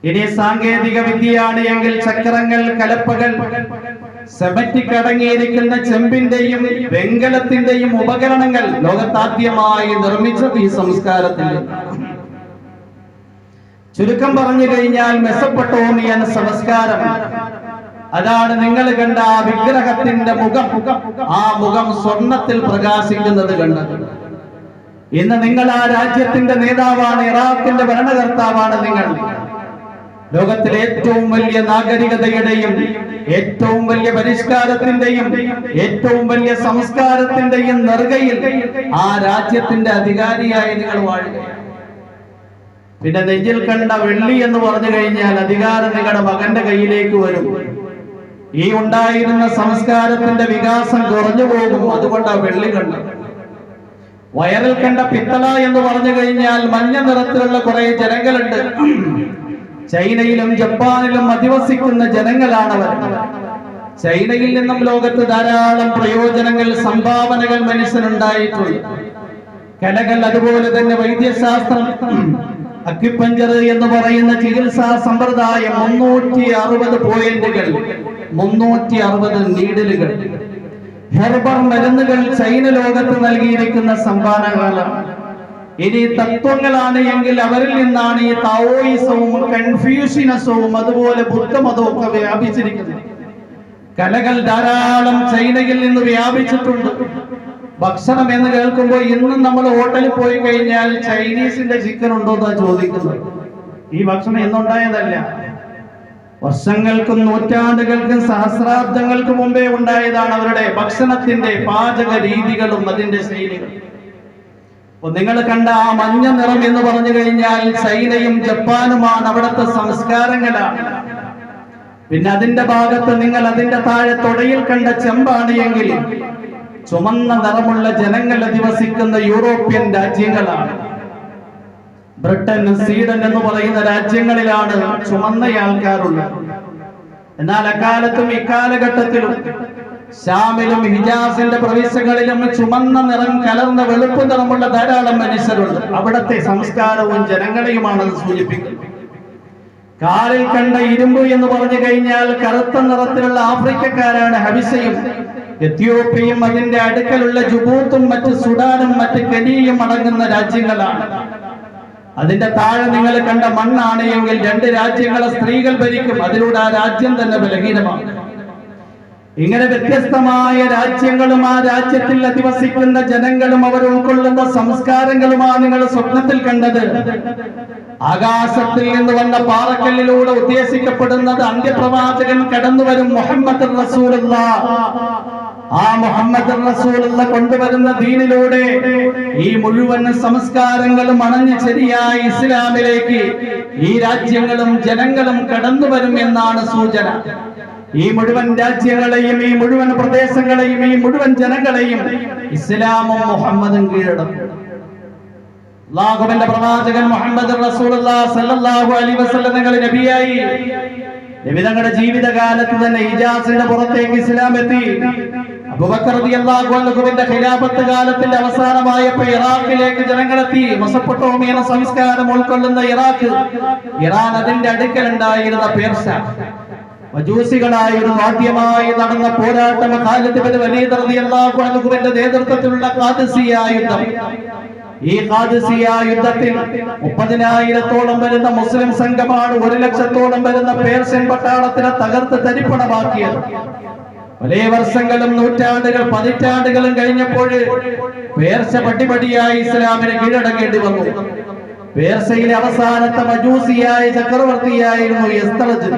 ഇനി സാങ്കേതിക വിദ്യയാണ് എങ്കിൽ ചക്രങ്ങൾ, കലപ്പകൾ, സെമറ്റിക് അടങ്ങിയിരിക്കുന്ന ചെമ്പിന്റെയും വെങ്കലത്തിന്റെയും ഉപകരണങ്ങൾ ലോകത്താദ്യമായി നിർമ്മിച്ചത് ഈ സംസ്കാരത്തിൽ. ചുരുക്കം പറഞ്ഞു കഴിഞ്ഞാൽ മെസപ്പൊട്ടോമിയൻ സംസ്കാരം, അതാണ് നിങ്ങൾ കണ്ട ആ വിഗ്രഹത്തിന്റെ മുഖം. ആ മുഖം സ്വർണത്തിൽ പ്രകാശിക്കുന്നത് കണ്ടത്. ഇന്ന് നിങ്ങൾ ആ രാജ്യത്തിന്റെ നേതാവാണ്, ഇറാഖിന്റെ ഭരണകർത്താവാണ് നിങ്ങൾ. ലോകത്തിലെ ഏറ്റവും വലിയ നാഗരികതയുടെയും ഏറ്റവും വലിയ പരിഷ്കാരത്തിന്റെയും ഏറ്റവും വലിയ സംസ്കാരത്തിന്റെയും നെറുകയിൽ ആ രാജ്യത്തിന്റെ അധികാരിയായി നിങ്ങൾ വാഴുകയാണ്. പിന്നെ നെഞ്ചിൽ കണ്ട വെള്ളി എന്ന് പറഞ്ഞു കഴിഞ്ഞാൽ അധികാരം നിങ്ങളുടെ മകന്റെ കയ്യിലേക്ക് വരും. ഈ ഉണ്ടായിരുന്ന സംസ്കാരത്തിന്റെ വികാസം കുറഞ്ഞു പോകും. അതുകൊണ്ടാണ് വെള്ളി കണ്ടത്. വയറിൽ കണ്ട പിത്തള എന്ന് പറഞ്ഞു കഴിഞ്ഞാൽ മഞ്ഞ നിറത്തിലുള്ള കുറെ ജനങ്ങളുണ്ട്. ചൈനയിലും ജപ്പാനിലും അധിവസിക്കുന്ന ജനങ്ങളാണവർ. ചൈനയിൽ നിന്നും ലോകത്ത് ധാരാളം പ്രയോജനങ്ങൾ, സംഭാവനകൾ മനുഷ്യനുണ്ടായിട്ടുണ്ട്. കലകൾ, അതുപോലെ തന്നെ വൈദ്യശാസ്ത്രം, അക്യുപഞ്ചർ എന്ന് പറയുന്ന ചികിത്സാ സമ്പ്രദായം, 360 പോയിന്റുകൾ, 360 നീഡിലുകൾ, ഹെർബൽ മരുന്നുകൾ ചൈന ലോകത്ത് നൽകിയിരിക്കുന്ന സംഭാവനകളാണ്. ഇനി തത്വങ്ങളാണ് എങ്കിൽ അവരിൽ നിന്നാണ് ഈ താവോയിസവും കൺഫ്യൂഷനിസവും അതുപോലെ ബുദ്ധമതവും ഒക്കെ വ്യാപിച്ചിരിക്കുന്നത്. കലകൾ ധാരാളം ചൈനയിൽ നിന്ന് വ്യാപിച്ചിട്ടുണ്ട്. ഭക്ഷണം എന്ന് കേൾക്കുമ്പോൾ ഇന്നും നമ്മൾ ഹോട്ടലിൽ പോയി കഴിഞ്ഞാൽ ചൈനീസിന്റെ ചിക്കൻ ഉണ്ടോ എന്നാ ചോദിക്കുന്നത്. ഈ ഭക്ഷണം എന്നുണ്ടായതല്ല. വർഷങ്ങൾക്കും നൂറ്റാണ്ടുകൾക്കും സഹസ്രാബ്ദങ്ങൾക്കും മുമ്പേ ഉണ്ടായതാണ് അവരുടെ ഭക്ഷണത്തിന്റെ പാചക രീതികളും അതിന്റെ ശൈലികളും. നിങ്ങൾ കണ്ട ആ മഞ്ഞ നിറം എന്ന് പറഞ്ഞു കഴിഞ്ഞാൽ ചൈനയും ജപ്പാനുമാണ് അവിടുത്തെ സംസ്കാരങ്ങളാണ്. പിന്നെ അതിന്റെ ഭാഗത്ത് നിങ്ങൾ അതിന്റെ താഴെ തൊടയിൽ കണ്ട ചെമ്പാണ് എങ്കിൽ ചുമന്ന നിറമുള്ള ജനങ്ങൾ അധിവസിക്കുന്ന യൂറോപ്യൻ രാജ്യങ്ങളാണ്. ബ്രിട്ടൻ, സ്വീഡൻ എന്ന് പറയുന്ന രാജ്യങ്ങളിലാണ് ചുമന്ന ആൾക്കാരുള്ളത്. എന്നാൽ അക്കാലത്തും ഇക്കാലഘട്ടത്തിലും ഷാമിലും ഹിജാസിന്റെ പ്രവിശ്യകളിലും ചുമന്ന നിറം കലർന്ന വെളുപ്പ് നിറമുള്ള ധാരാളം മനുഷ്യരുണ്ട്. അവിടത്തെ സംസ്കാരവും ജനങ്ങളെയുമാണ് അത് സൂചിപ്പിക്കുന്നത്. കാലിൽ കണ്ട ഇരുമ്പ് എന്ന് പറഞ്ഞു കഴിഞ്ഞാൽ കറുത്ത നിറത്തിലുള്ള ആഫ്രിക്കക്കാരാണ് ഹബിസയും എത്യോപ്യയും അതിന്റെ അടുക്കലുള്ള ജുബൂത്തും മറ്റ് സുഡാനും മറ്റ് കെനിയയും അടങ്ങുന്ന രാജ്യങ്ങളാണ്. അതിന്റെ താഴെ നിങ്ങൾ കണ്ട മണ്ണാണ് എങ്കിൽ 2 രാജ്യങ്ങളെ സ്ത്രീകൾ ഭരിക്കും. അതിലൂടെ ആ രാജ്യം തന്നെ ബലഹീനമാണ്. ഇങ്ങനെ വ്യത്യസ്തമായ രാജ്യങ്ങളും ആ രാജ്യത്തിൽ അധിവസിക്കുന്ന ജനങ്ങളും അവർ ഉൾക്കൊള്ളുന്ന സംസ്കാരങ്ങളുമാണ് നിങ്ങൾ സ്വപ്നത്തിൽ കണ്ടത്. ആകാശത്തിൽ നിന്ന് വന്ന പാറക്കല്ലിലൂടെ ഉദ്ദേശിക്കപ്പെടുന്നത് അന്ത്യപ്രവാചകൻ കടന്നുവരും മുഹമ്മദ് റസൂലുള്ളാഹ്. ആ മുഹമ്മദ് റസൂലുള്ളാഹ് കൊണ്ടുവരുന്ന ദീനിലൂടെ ഈ മുഴുവൻ സംസ്കാരങ്ങളും അണഞ്ഞ് ശരിയായ ഇസ്ലാമിലേക്ക് ഈ രാജ്യങ്ങളും ജനങ്ങളും കടന്നുവരും എന്നാണ് സൂചന. ഈ മുഴുവൻ രാജ്യങ്ങളെയും ഈ മുഴുവൻ പ്രദേശങ്ങളെയും ഈ മുഴുവൻ ജനങ്ങളെയും ഇസ്ലാമും മുഹമ്മദും കീഴടക്കും. അല്ലാഹുവിന്റെ പ്രവാചകൻ മുഹമ്മദ് റസൂലുള്ളാഹി സ്വല്ലല്ലാഹു അലൈഹി വസല്ലം തങ്ങൾ നബിയായി. നബി തങ്ങളുടെ ജീവിതകാലത്ത് തന്നെ ഹിജാസിന്റെ പുറത്തേക്ക് ഇസ്ലാം എത്തി. അബൂബക്കർ റളിയല്ലാഹു അൻഹുവിന്റെ ഖിലാഫത്ത് കാലത്തിന്റെ അവസാനമായപ്പോൾ ഇറാഖിലേക്ക് ജനങ്ങളെത്തി. മെസപ്പൊട്ടോമിയൻ സംസ്കാരം ഉൾക്കൊള്ളുന്ന ഇറാഖ്, ഇറാൻ അതിന്റെ അടുക്കലുണ്ടായിരുന്ന പേർഷ്യ, മജൂസികളായിരുന്നു. ആദ്യമായി നടന്ന പോരാട്ടം ഖാലിദ് ഇബ്നു വലീദ് റളിയല്ലാഹു അൻഹുവിന്റെ നേതൃത്വത്തിലുള്ള ഖാദിസിയ യുദ്ധം. ഈ ഖാദിസിയ യുദ്ധത്തിൽ 30,000-ഓളം വരുന്ന മുസ്ലിം സംഘമാണ് 1,00,000-ഓളം വരുന്ന പേർഷ്യൻ പട്ടാളത്തിനെ തകർത്ത് തരിപ്പണമാക്കിയത്. പല വർഷങ്ങളും നൂറ്റാണ്ടുകൾ പതിറ്റാണ്ടുകളും കഴിഞ്ഞപ്പോൾ പേർഷ്യ പടിപടിയായി ഇസ്ലാമിനെ കീഴടങ്ങേണ്ടി വന്നു. പേർഷ്യയിലെ അവസാനത്തെ മജൂസിയായ ചക്രവർത്തിയായിരുന്നു യസ്തർജ്.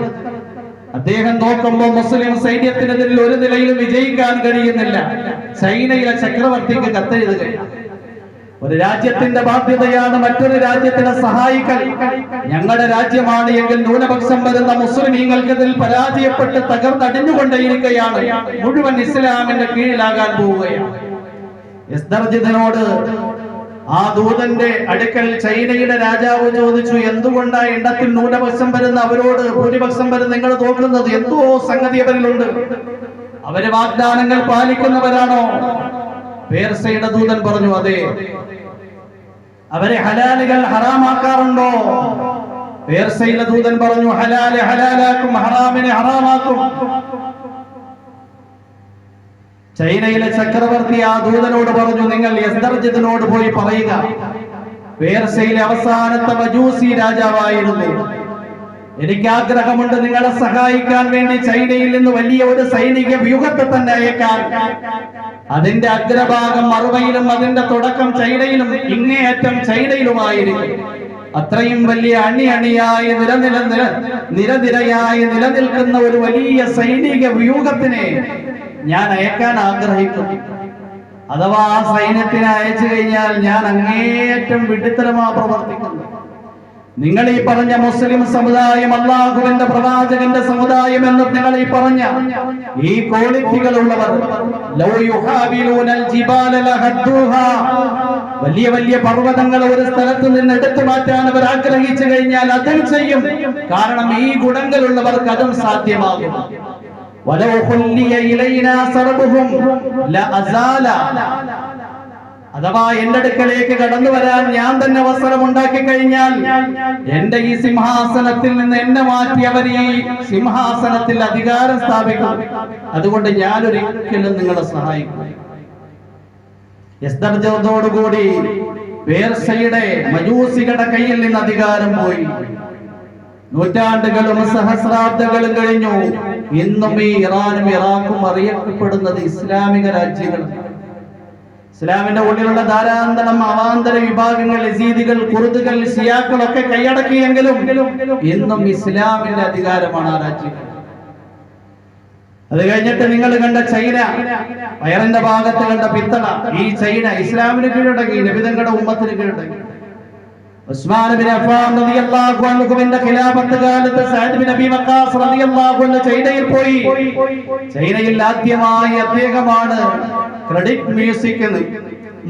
അദ്ദേഹം നോക്കുമ്പോൾ മുസ്ലിം സൈന്യത്തിനെതിരിൽ ഒരു നിലയിലും വിജയിക്കാൻ കഴിയുന്നില്ല. ചൈനയിലെ ചക്രവർത്തിക്ക് കത്തെഴുതുകയാണ്. ഒരു രാജ്യത്തിന്റെ ബാധ്യതയാണ് മറ്റൊരു രാജ്യത്തിനെ സഹായിക്കൽ. ഞങ്ങളുടെ രാജ്യമാണ് എങ്കിൽ ന്യൂനപക്ഷം വരുന്ന മുസ്ലിമീങ്ങൾക്കെതിൽ പരാജയപ്പെട്ട് തകർന്നടിഞ്ഞുകൊണ്ടേയിരിക്കുകയാണ്. മുഴുവൻ ഇസ്ലാമിന്റെ കീഴിലാകാൻ പോവുകയാണ്. യസ്തർജിദിനോട് ആ ദൂതന്റെ അടുക്കൽ ചൈനയുടെ രാജാവ് ചോദിച്ചു, എന്തുകൊണ്ടാണ് എണ്ണത്തിൽ ന്യൂനപക്ഷം വരുന്ന അവരോട് ഭൂരിപക്ഷം വരുന്ന നിങ്ങൾ തോന്നുന്നത്? എന്തോ സംഗതി അവരിലുണ്ട്. അവര് വാഗ്ദാനങ്ങൾ പാലിക്കുന്നവരാണോ? പേർഷ്യയുടെ ദൂതൻ പറഞ്ഞു, അതെ. അവരെ ഹലാലുകൾ ഹറാമാക്കാറുണ്ടോ? പേർഷ്യയിലെ ദൂതൻ പറഞ്ഞു, ഹലാല് ഹലാലാക്കും, ഹറാമിനെ ഹറാമാക്കും. ചൈനയിലെ ചക്രവർത്തി ആ ദൂതനോട് പറഞ്ഞു, നിങ്ങൾ യസ്തർജിദിനോട് പോയി പറയുക, പേർഷ്യയിലെ അവസാനത്തെ മജൂസി രാജാവായിരുന്നു. എനിക്ക് ആഗ്രഹമുണ്ട് നിങ്ങളെ സഹായിക്കാൻ വേണ്ടി ചൈനയിൽ നിന്ന് വലിയ ഒരു സൈനിക വ്യൂഹത്തെ തന്നെ അയക്കാൻ. അതിന്റെ അഗ്രഭാഗം മറുവയിലും അതിന്റെ തുടക്കം ചൈനയിലും ഇങ്ങേയറ്റം ചൈനയിലുമായിരിക്കും. അത്രയും വലിയ അണിയായി നിരനിരയായി നിലനിൽക്കുന്ന ഒരു വലിയ സൈനിക വ്യൂഹത്തിനെ ഞാൻ അയക്കാൻ ആഗ്രഹിക്കുന്നു. അഥവാ ആ സൈന്യത്തിനെ അയച്ചു കഴിഞ്ഞാൽ ഞാൻ അങ്ങേയറ്റം വിഡ്ഢിത്തരമാ പ്രവർത്തിക്കുന്നു. നിങ്ങൾ ഈ പറഞ്ഞ മുസ്ലിം സമുദായം, അല്ലാഹുവിന്റെ പ്രവാചകന്റെ സമുദായം എന്ന് നിങ്ങൾ ഈ പറഞ്ഞ ഈ ക്വാളിറ്റികളുള്ളവർ വലിയ വലിയ പർവ്വതങ്ങൾ ഒരു സ്ഥലത്ത് നിന്ന് എടുത്തു മാറ്റാൻ അവർ ആഗ്രഹിച്ചു കഴിഞ്ഞാൽ അതും ചെയ്യും. കാരണം ഈ ഗുണങ്ങളുള്ളവർക്ക് അതും സാധ്യമാകും. അഥവാ എന്റെ അടുക്കലേക്ക് കടന്നു വരാൻ ഞാൻ തന്നെ അവസരം ഉണ്ടാക്കി കഴിഞ്ഞാൽ എന്റെ ഈ സിംഹാസനത്തിൽ നിന്ന് എന്നെ മാറ്റി അവർ ഈ സിംഹാസനത്തിൽ അധികാരം സ്ഥാപിക്കും. അതുകൊണ്ട് ഞാൻ ഒരിക്കലും നിങ്ങളെ സഹായിക്കും. യസ്തർജിദോടുകൂടി പേർഷ്യയുടെ മജൂസികളുടെ കയ്യിൽ നിന്ന് അധികാരം പോയി. നൂറ്റാണ്ടുകളും സഹസ്രാബ്ദങ്ങളും കഴിഞ്ഞു. ഇന്നും ഈ ഇറാനും ഇറാഖും അറിയപ്പെടുന്നത് ഇസ്ലാമിക രാജ്യങ്ങൾ. ഇസ്ലാമിന്റെ ഉള്ളിലുള്ള ധാരാന്തരം അവാന്തര വിഭാഗങ്ങൾ, യസീദികൾ, കുർദുകൾ, ഷിയാക്കളൊക്കെ കൈയടക്കിയെങ്കിലും ഇന്നും ഇസ്ലാമിന്റെ അധികാരമാണ് ആ രാജ്യങ്ങൾ. അത് കഴിഞ്ഞിട്ട് നിങ്ങൾ കണ്ട ചൈന, വയറിന്റെ ഭാഗത്ത് കണ്ട പിത്തള, ഈ ചൈന ഇസ്ലാമിന് കീഴടങ്ങി, നബിതങ്ങളുടെ ഉമ്മത്തിന് കീഴടങ്ങി. ഉസ്മാൻ ബിൻ അഫ്ഫാൻ റളിയല്ലാഹു അൻഹുവിന്റെ ഖിലാഫത്ത് കാലത്ത് സഅദ് ബിൻ അബി വഖാസ് റളിയല്ലാഹു അൻഹു ചൈനയിൽ പോയി. ചൈനയിൽ ആദ്യമായി അദ്ദേഹമാണ് ക്രെഡിറ്റ് മ്യൂസിക്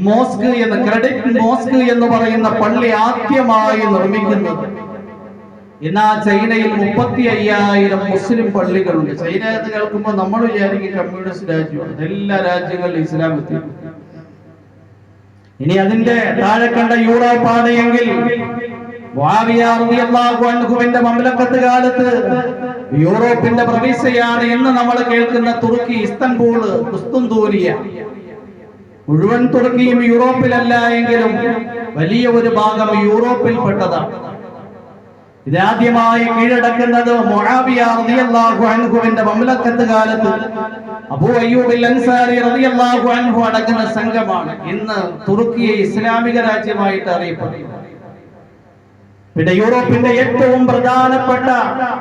മോസ്ക് എന്ന് പറയുന്ന പള്ളി ആദ്യമായി നിർമ്മിക്കുന്നത്. ഇന്ന് ആ ചൈനയിൽ 35,000 മുസ്ലിം പള്ളികളുണ്ട്. ചൈന എന്ന് കേൾക്കുമ്പോൾ നമ്മൾ വിചാരിക്കും കമ്മ്യൂണിസ്റ്റ് രാജ്യമാണ്. എല്ലാ രാജ്യങ്ങളിലും ഇസ്ലാം എത്തി. ഇനി അതിന്റെ താഴെ കണ്ട യൂറോപ്പാണ് എങ്കിൽ മുആവിയ റളിയല്ലാഹു അൻഹുവിന്റെ മംലക്കത്ത് കാലത്ത് യൂറോപ്പിന്റെ പ്രവിശ്യയാണ് ഇന്ന് നമ്മൾ കേൾക്കുന്ന തുർക്കി, ഇസ്തൻബൂൾ, കുസ്തുന്തൂനിയ. മുഴുവൻ തുർക്കിയും യൂറോപ്പിലല്ല എങ്കിലും വലിയ ഒരു ഭാഗം യൂറോപ്പിൽപ്പെട്ടതാണ്. ഇതാദ്യമായി കീഴടക്കുന്നത് മുആവിയ റളിയല്ലാഹു അൻഹുവിന്റെ മംലക്കത്ത് കാലത്ത് അബൂ അയ്യൂബ് അൻസാരി റളിയല്ലാഹു അൻഹു അടങ്ങുന്ന സംഘമാണ് ഇന്ന് തുർക്കിയെ ഇസ്ലാമിക രാജ്യമായിട്ട് അറിയപ്പെടുന്നത്. പിന്നെ യൂറോപ്പിന്റെ ഏറ്റവും പ്രധാനപ്പെട്ട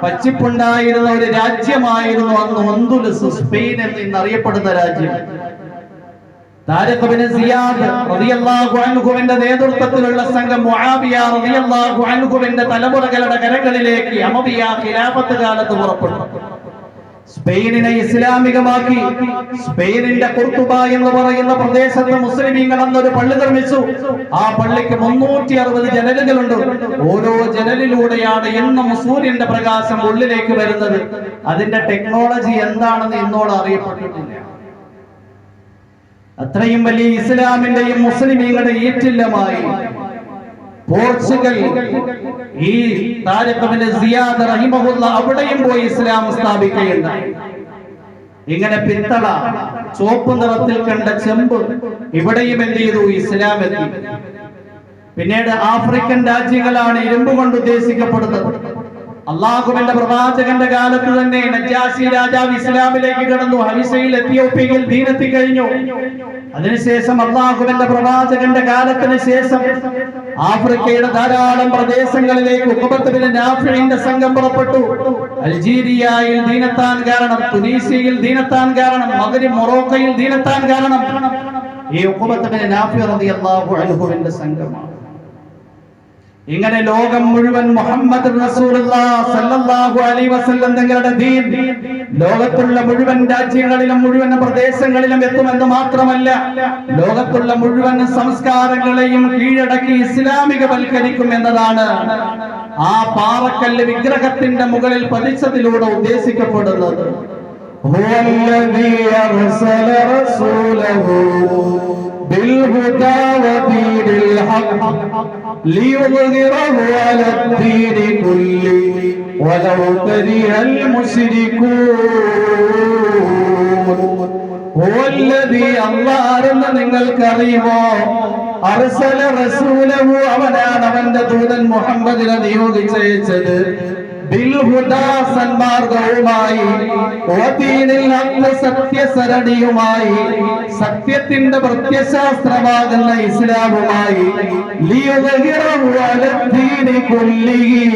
പച്ചിപ്പുണ്ടായിരുന്ന ഒരു രാജ്യമായിരുന്നു അന്ന് ഒന്തുലസ്, സ്പെയിൻ എന്ന് ഇന്ന് അറിയപ്പെടുന്ന രാജ്യം. താരിഖ് ബിൻ സിയാദ് റളിയല്ലാഹു അൻഹുവിന്റെ നേതൃത്വത്തിലുള്ള സംഘം മുആവിയ റളിയല്ലാഹു അൻഹുവിന്റെ തലമുറകളുടെ കരങ്ങളിലേക്ക് അമവിയ ഖിലാഫത്ത് കാലത്ത് പുറപ്പെട്ടു. സ്പെയിനിനെ ഇസ്ലാമികമാക്കി. സ്പെയിനിന്റെ കുർത്തുബ എന്ന് പറയുന്ന പ്രദേശത്ത് മുസ്ലിമീങ്ങൾ അന്നൊരു പള്ളി നിർമ്മിച്ചു. ആ പള്ളിക്ക് 360 ജനലുകളുണ്ട്. ഓരോ ജനലിലൂടെയാണ് എന്നും സൂര്യന്റെ പ്രകാശം ഉള്ളിലേക്ക് വരുന്നത്. അതിന്റെ ടെക്നോളജി എന്താണെന്ന് ഇന്നോളം അറിയപ്പെട്ടിട്ടില്ല. അത്രയും വലിയ ഇസ്ലാമിന്റെയും മുസ്ലിമീങ്ങളുടെ ഈറ്റില്ലമായി പോർച്ചുഗൽ, ഈ താരിഖ് ബിൻ സിയാദ് റഹിമഹുല്ല അവിടെയും പോയി ഇസ്ലാം സ്ഥാപിക്കുകയുണ്ടായി. ഇങ്ങനെ പിത്തള, ചുവപ്പ് നിറത്തിൽ കണ്ട ചെമ്പ്, ഇവിടെയും എന്ത് ചെയ്തു? ഇസ്ലാം എത്തി. പിന്നീട് ആഫ്രിക്കൻ രാജ്യങ്ങളാണ് ഇരുമ്പ് കൊണ്ട് ഉദ്ദേശിക്കപ്പെടുന്നത്. അള്ളാഹുവിന്റെ പ്രവാചകന്റെ കാലത്ത് തന്നെ നജാശി രാജാവ് ഇസ്ലാമിലേക്ക് കടന്നു. ഹബിശയിൽ, എത്തിയോപ്യയിൽ ദീനെത്തി കഴിഞ്ഞു. അതിനുശേഷം അള്ളാഹുവിന്റെ പ്രവാചകന്റെ കാലത്തിന് ശേഷം ആഫ്രിക്കയുടെ ധാരാളം പ്രദേശങ്ങളിലേക്ക് ഉഖബത്ത് ബിൻ നാഫിഇന്റെ സംഘം പുറപ്പെട്ടു. അൽജീരിയയിൽ ദീനെത്താൻ കാരണം, തുനീസിയയിൽ ദീനെത്താൻ കാരണം, മഗ്രിബ് മൊറോക്കോയിൽ ദീനെത്താൻ കാരണം ഈ ഉഖബത്ത് ബിൻ നാഫി റളിയല്ലാഹു അൻഹുവിന്റെ സംഘമാണ്. ഇങ്ങനെ ലോകം മുഴുവൻ മുഹമ്മദ് റസൂലുള്ളാഹി സ്വല്ലല്ലാഹു അലൈഹി വസല്ലം തങ്ങളുടെ ദീൻ ലോകത്തുള്ള മുഴുവൻ രാജ്യങ്ങളിലും മുഴുവൻ പ്രദേശങ്ങളിലും എത്തുമെന്ന് മാത്രമല്ല, ലോകത്തുള്ള മുഴുവൻ സംസ്കാരങ്ങളെയും കീഴടക്കി ഇസ്ലാമികവൽക്കരിക്കും എന്നതാണ് ആ പാറക്കല്ല് വിഗ്രഹത്തിന്റെ മുകളിൽ പതിച്ചതിലൂടെ ഉദ്ദേശിക്കപ്പെടുന്നത്. ഹുവല്ലദീ അർസല റസൂലഹു بالهدى ودين الحق ليظهره على الدين كله ولو كره المشركون. هو الذي الله എന്ന് നിങ്ങൾക്കറിയുമോ? അർസല റസൂലഹു, അവനാണ് അവന്റെ ദൂതൻ മുഹമ്മദിനെ നിയോഗിച്ചയച്ചത്. ബിൽഹുദാ, സന്മാർഗവുമായി, വദീനിൽ ഹഖ്, സത്യസരണിയുമായി, സത്യത്തിന്റെ പ്രത്യശാസ്ത്രമാകുന്ന ഇസ്ലാമുമായി, ലിയുദ്ഹിറഹു അലദ്ദീനി കുല്ലിഹി,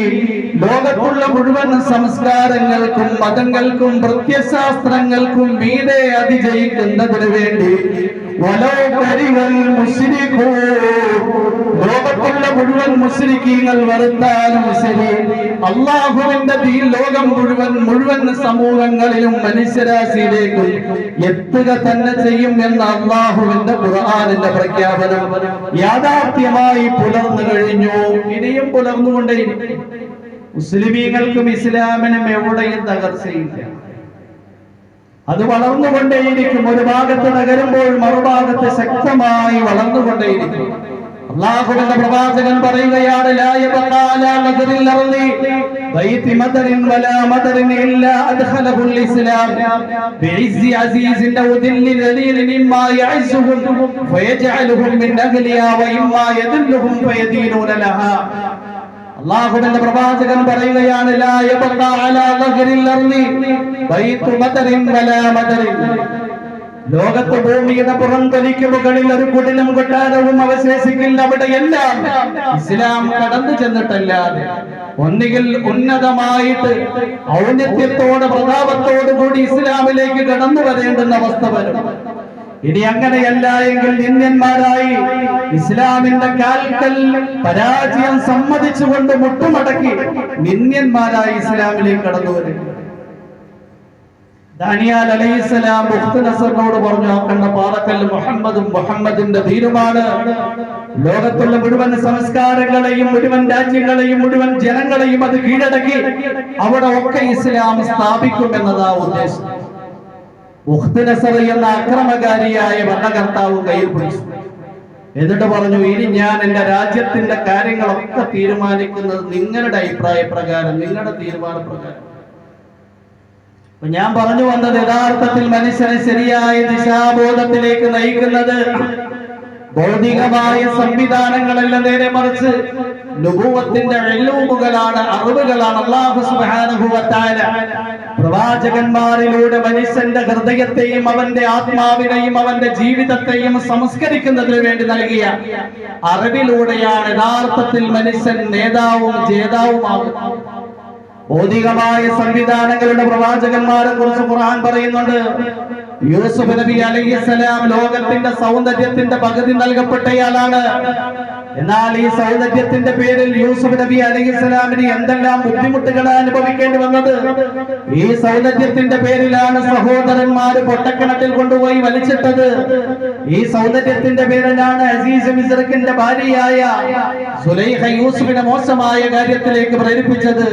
ലോകത്തുള്ള മുഴുവൻ സംസ്കാരങ്ങൾക്കും മതങ്ങൾക്കും പ്രത്യശാസ്ത്രങ്ങൾക്കും മീതെ അതിജയിക്കുന്നതിന് വേണ്ടി, വലൗ കരിഹൽ മുശ്രികൂൻ, ലോകത്തുള്ള മുഴുവൻ മുശ്രിക്കീങ്ങൾ വെറുത്താലും ശരി, അല്ലാഹുവിന്റെ ദീൻ ലോകം മുഴുവൻ സമൂഹങ്ങളിലും മനുഷ്യരാശിയിലേക്കും എത്തുക തന്നെ ചെയ്യും എന്ന അല്ലാഹുവിന്റെ ഖുർആനിന്റെ പ്രഖ്യാപനം യാഥാർത്ഥ്യമായി പുലർന്നു കഴിഞ്ഞു. ഇനിയും പുലർന്നുകൊണ്ടേയിരിക്കും. മുസ്ലിമീങ്ങൾക്കും ഇസ്ലാമിനും എവിടെയും തകർച്ചയില്ല. അത് വളർന്നുകൊണ്ടേയിരിക്കും. ഒരു ഭാഗത്ത് തകരുമ്പോൾ മറുഭാഗത്ത് ശക്തമായി വളർന്നുകൊണ്ടേയിരിക്കും. അല്ലാഹുവിന്റെ പ്രവാചകൻ പറയുകയാണ്, ലാ യബ്ഖാ അലാ ഖദറിൽ അർളി ബൈതി മദറിൻ വലാ മദറിൻ ഇല്ലാ അദ്ഖലഹുൽ ഇസ്ലാം ബിഇസ്സി അസീസിൻ ഔ ദില്ലി ദലീലിൻ ഇമ്മാ യഅസുഹും ഫയജഅലുഹും മിൻ അഹ്ലിഹാ വ ഇമ്മാ യദല്ലുഹും ഫയദീനൂന ലഹാ. അല്ലാഹുവിന്റെ പ്രവാചകൻ പറയുകയാണ്, ലാ യബ്ഖാ അലാ ഖദറിൽ അർളി ബൈതു മദറിൻ വലാ മദറിൻ, ലോകത്ത് ഭൂമിയുടെ പുറംതൊലിക്ക് മുകളിൽ ഒരു കുടിലും കൊട്ടാരവും അവശേഷിക്കില്ല. അവിടെയെല്ലാം ഇസ്ലാം കടന്നു ചെന്നിട്ടല്ലാതെ ഒന്നുകിൽ ഉന്നതമായിട്ട് ഔന്നത്യത്തോടെ പ്രതാപത്തോടു കൂടി ഇസ്ലാമിലേക്ക് കടന്നു വരേണ്ടുന്ന അവസ്ഥ വരും. ഇനി അങ്ങനെയല്ല എങ്കിൽ നിന്ദ്യന്മാരായി ഇസ്ലാമിന്റെ കാൽക്കൽ പരാജയം സമ്മതിച്ചുകൊണ്ട് മുട്ടുമടക്കി നിന്ദ്യന്മാരായി ഇസ്ലാമിലേക്ക് കടന്നു വരും. ദാനിയേൽ അലൈഹിസ്സലാം മുഖ്തനസറിനോട് പറഞ്ഞു, ആ കണ്ട പാറക്കല്ല് മുഹമ്മദും മുഹമ്മദിന്റെ ധീരമാണ്. ലോകത്തുള്ള മുഴുവൻ സംസ്കാരങ്ങളെയും മുഴുവൻ രാജ്യങ്ങളെയും മുഴുവൻ ജനങ്ങളെയും അത് കീഴടക്കി അവിടെ ഒക്കെ ഇസ്ലാം സ്ഥാപിക്കും എന്നതാ ഉദ്ദേശം. മുഖ്തനസർ എന്ന അക്രമകാരിയായ ഭരണകർത്താവ് കയ്യിൽ പിടിച്ചു. എന്നിട്ട് പറഞ്ഞു, ഇനി ഞാൻ എന്റെ രാജ്യത്തിന്റെ കാര്യങ്ങളൊക്കെ തീരുമാനിക്കുന്നത് നിങ്ങളുടെ അഭിപ്രായ പ്രകാരം, നിങ്ങളുടെ തീരുമാനപ്രകാരം. ഞാൻ പറഞ്ഞു വന്നത് യഥാർത്ഥത്തിൽ മനുഷ്യനെ ശരിയായ ദിശാബോധത്തിലേക്ക് നയിക്കുന്നത് ഭൗതികമായ സംവിധാനങ്ങളല്ല, നേരെ മറിച്ച് നുബുവത്തിന്റെ ഇൽമുകളാണ്, അറിവുകളാണ്. അല്ലാഹു സുബ്ഹാനഹു വ തആല പ്രവാചകന്മാരിലൂടെ മനുഷ്യന്റെ ഹൃദയത്തെയും അവന്റെ ആത്മാവിനെയും അവന്റെ ജീവിതത്തെയും സംസ്കരിക്കുന്നതിന് വേണ്ടി നൽകിയ അറിവിലൂടെയാണ് യഥാർത്ഥത്തിൽ മനുഷ്യൻ നേതാവും ജേതാവുമാകുന്നത്. ഭൗതികമായ സംവിധാനങ്ങളുടെ പ്രവാചകന്മാരെ കുറിച്ച് ഖുർആൻ പറയുന്നുണ്ട്. യൂസുഫ് നബി അലൈഹിസ്സലാം ലോകത്തിന്റെ സൗന്ദര്യത്തിന്റെ പകുതി നൽകപ്പെട്ടയാളാണ്. എന്നാൽ ഈ സൗന്ദര്യത്തിന്റെ പേരിൽ യൂസുഫ് നബി അലൈഹിസ്സലാമിന് എന്തെല്ലാം ബുദ്ധിമുട്ടുകളാണ് അനുഭവിക്കേണ്ടി വന്നത്. ഈ സൗന്ദര്യത്തിന്റെ പേരിലാണ് സഹോദരന്മാര് പൊട്ടക്കിണറ്റിൽ കൊണ്ടുപോയി വലിച്ചിട്ടത്. ഈ സൗന്ദര്യത്തിന്റെ പേരിലാണ് അസീസ് മിസ്രിന്റെ ഭാര്യയായ സുലൈഖ യൂസുഫിനെ മോശമായ കാര്യത്തിലേക്ക് പ്രേരിപ്പിച്ചത്.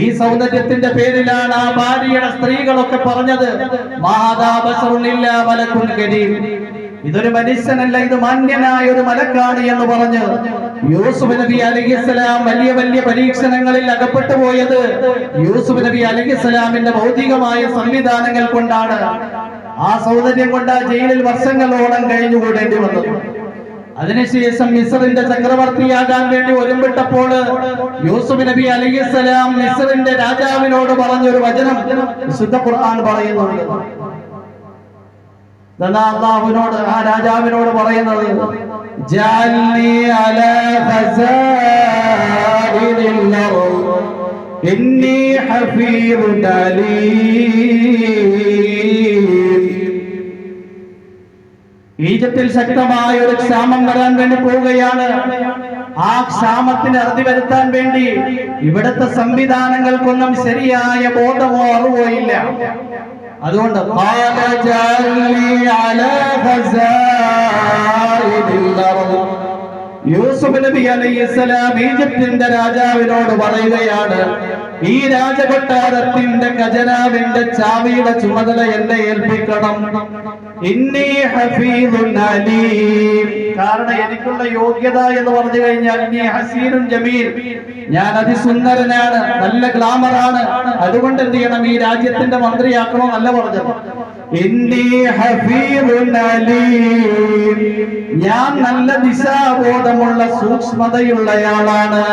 ഈ സൗന്ദര്യത്തിന്റെ പേരിലാണ് ആ ഭാര്യയുടെ സ്ത്രീകളൊക്കെ പറഞ്ഞത്, ഇതൊരു മനുഷ്യനല്ല, ഇത് മാന്യനായ ഒരു മലക്കാണ് എന്ന് പറഞ്ഞ് യൂസുഫ് നബി അലൈഹിസ്സലാം വലിയ വലിയ പരീക്ഷണങ്ങളിൽ അകപ്പെട്ടു പോയത് യൂസുഫ് നബി അലൈഹിസ്സലാമിന്റെ ഭൗതികമായ സംവിധാനങ്ങൾ കൊണ്ടാണ്. ആ സൗന്ദര്യം കൊണ്ട് ജയിലിൽ വർഷങ്ങളോളം കഴിഞ്ഞുകൂടേണ്ടി വന്നത്. അതിനുശേഷം മിസ്റിന്റെ ചക്രവർത്തിയാകാൻ വേണ്ടി ഒരുമ്പിട്ടപ്പോൾ യൂസുഫ് നബി അലൈഹിസ്സലാം മിസ്റിന്റെ രാജാവിനോട് പറഞ്ഞൊരു വചനം വിശുദ്ധ ഖുർആൻ പറയുന്നുണ്ട്. അല്ലാഹുവിനോട്, ആ രാജാവിനോട് പറയുന്നത്, ജഅൽനി അലാ ഖസാഇനിൽ അർദ് ഇന്നി ഹഫീദുൻ അലീം. ഈജിപ്തിൽ ശക്തമായ ഒരു ക്ഷാമം വരാൻ വേണ്ടി പോവുകയാണ്. ആ ക്ഷാമത്തിന് അറുതി വരുത്താൻ വേണ്ടി ഇവിടുത്തെ സംവിധാനങ്ങൾക്കൊന്നും ശരിയായ ബോധമോ അറിവോ ഇല്ല. അതുകൊണ്ട് യൂസുഫ് നബി അലൈഹിസ്സലാം ഈജിപ്തിന്റെ രാജാവിനോട് പറയുകയാണ്, ഈ രാജകൊട്ടാരത്തിന്റെ ഖജനാവിന്റെ ചാവിയുടെ ചുമതല എന്നെ ഏൽപ്പിക്കണം. ഇന്നി ഹഫീദുൻ അലീം. കാരണം എനിക്കുള്ള യോഗ്യത എന്ന് പറഞ്ഞു കഴിഞ്ഞാൽ ഇന്നി ഹസീനുൻ ജമീൽ, ഞാൻ അതിസുന്ദരനാണ്, നല്ല ഗ്ലാമറാണ്. അതുകൊണ്ട് എന്ത് ചെയ്യണം, ഈ രാജ്യത്തിന്റെ മന്ത്രിയാക്കണോ നല്ല പറഞ്ഞത്. ഇന്നി ഹഫീദുൻ അലീം, ഞാൻ നല്ല ദിശാബോധമുള്ള സൂക്ഷ്മതയുള്ളയാളാണ്.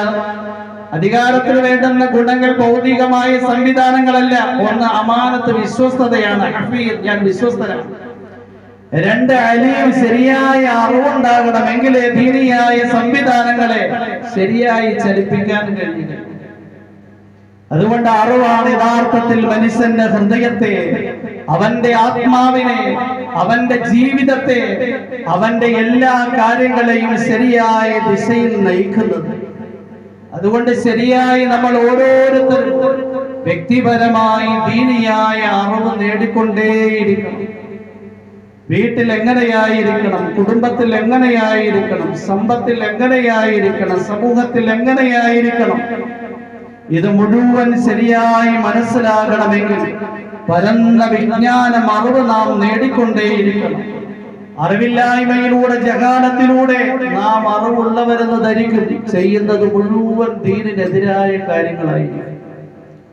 അധികാരത്തിന് വേണ്ടുന്ന ഗുണങ്ങൾ ഭൗതികമായ സംവിധാനങ്ങളല്ല. ഒന്ന് അമാനത്ത്, വിശ്വസ്തതയാണ്. ഹഫീദ്, ഞാൻ വിശ്വസ്തനാണ്. രണ്ട്, അലീം, ശരിയായ അറിവുണ്ടാകണമെങ്കിലേ ദീനിയായ സംവിധാനങ്ങളെ ശരിയായി ചലിപ്പിക്കാൻ കഴിയുക. അതുകൊണ്ട് അറിവാണ് യഥാർത്ഥത്തിൽ മനുഷ്യന്റെ ഹൃദയത്തെ, അവന്റെ ആത്മാവിനെ, അവന്റെ ജീവിതത്തെ, അവന്റെ എല്ലാ കാര്യങ്ങളെയും ശരിയായ ദിശയിൽ നയിക്കുന്നത്. അതുകൊണ്ട് ശരിയായി നമ്മൾ ഓരോരുത്തരും വ്യക്തിപരമായി ദീനിയായ അറിവ് നേടിക്കൊണ്ടേയിരിക്കണം. വീട്ടിൽ എങ്ങനെയായിരിക്കണം, കുടുംബത്തിൽ എങ്ങനെയായിരിക്കണം, സമ്പത്തിൽ എങ്ങനെയായിരിക്കണം, സമൂഹത്തിൽ എങ്ങനെയായിരിക്കണം, ഇത് മുഴുവൻ ശരിയായി മനസ്സിലാകണമെങ്കിൽ പരന്ന വിജ്ഞാനം, അറിവ് നാം നേടിക്കൊണ്ടേയിരിക്കണം. അറിവില്ലായ്മയിലൂടെ, ജഹാലത്തിലൂടെ നാം അറിവുള്ളവരെന്ന് ധരിക്കും. ചെയ്യുന്നത് മുഴുവൻ ദീനിനെതിരായ കാര്യങ്ങളായിരിക്കും.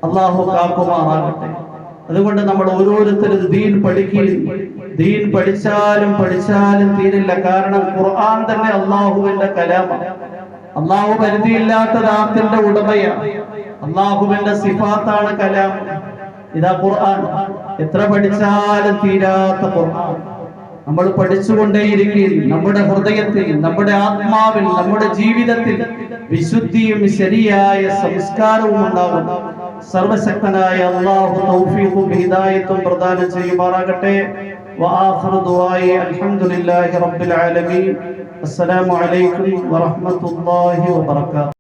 അല്ലാഹു കാക്കുമാറാകട്ടെ. അതുകൊണ്ട് നമ്മൾ ഓരോരുത്തരും ദീൻ പഠിക്കുകയും, ദീൻ പഠിച്ചാലും തീരില്ല. കാരണം ഖുർആൻ തന്നെ അല്ലാഹുവിന്റെ കലാമാണ്. അല്ലാഹു പരിധിയില്ലാത്ത ദാത്തിന്റെ ഉടമയാണ്. അല്ലാഹുവിന്റെ സിഫാത്താണ് കലാം. ഇതാ ഖുർആൻ, എത്ര പഠിച്ചാലും തീരാത്ത ഖുർആൻ. നമ്മൾ പഠിച്ചുകൊണ്ടേയിരിക്കും. നമ്മുടെ ഹൃദയത്തിൽ, നമ്മുടെ ആത്മാവിൽ, നമ്മുടെ ജീവിതത്തിൽ വിശുദ്ധിയും ശരിയായ സംസ്കാരവും ഉണ്ടാകും. സർവശക്തനായ അല്ലാഹു തൗഫീഖും ഹിദായത്തും പ്രദാനം ചെയ്യുമാറാകട്ടെ. വആഖിറു ദുആഇ അൽഹംദുലില്ലാഹി റബ്ബിൽ ആലമീൻ. അസ്സലാമു അലൈക്കും വറഹ്മത്തുള്ളാഹി വബറകാതുഹു.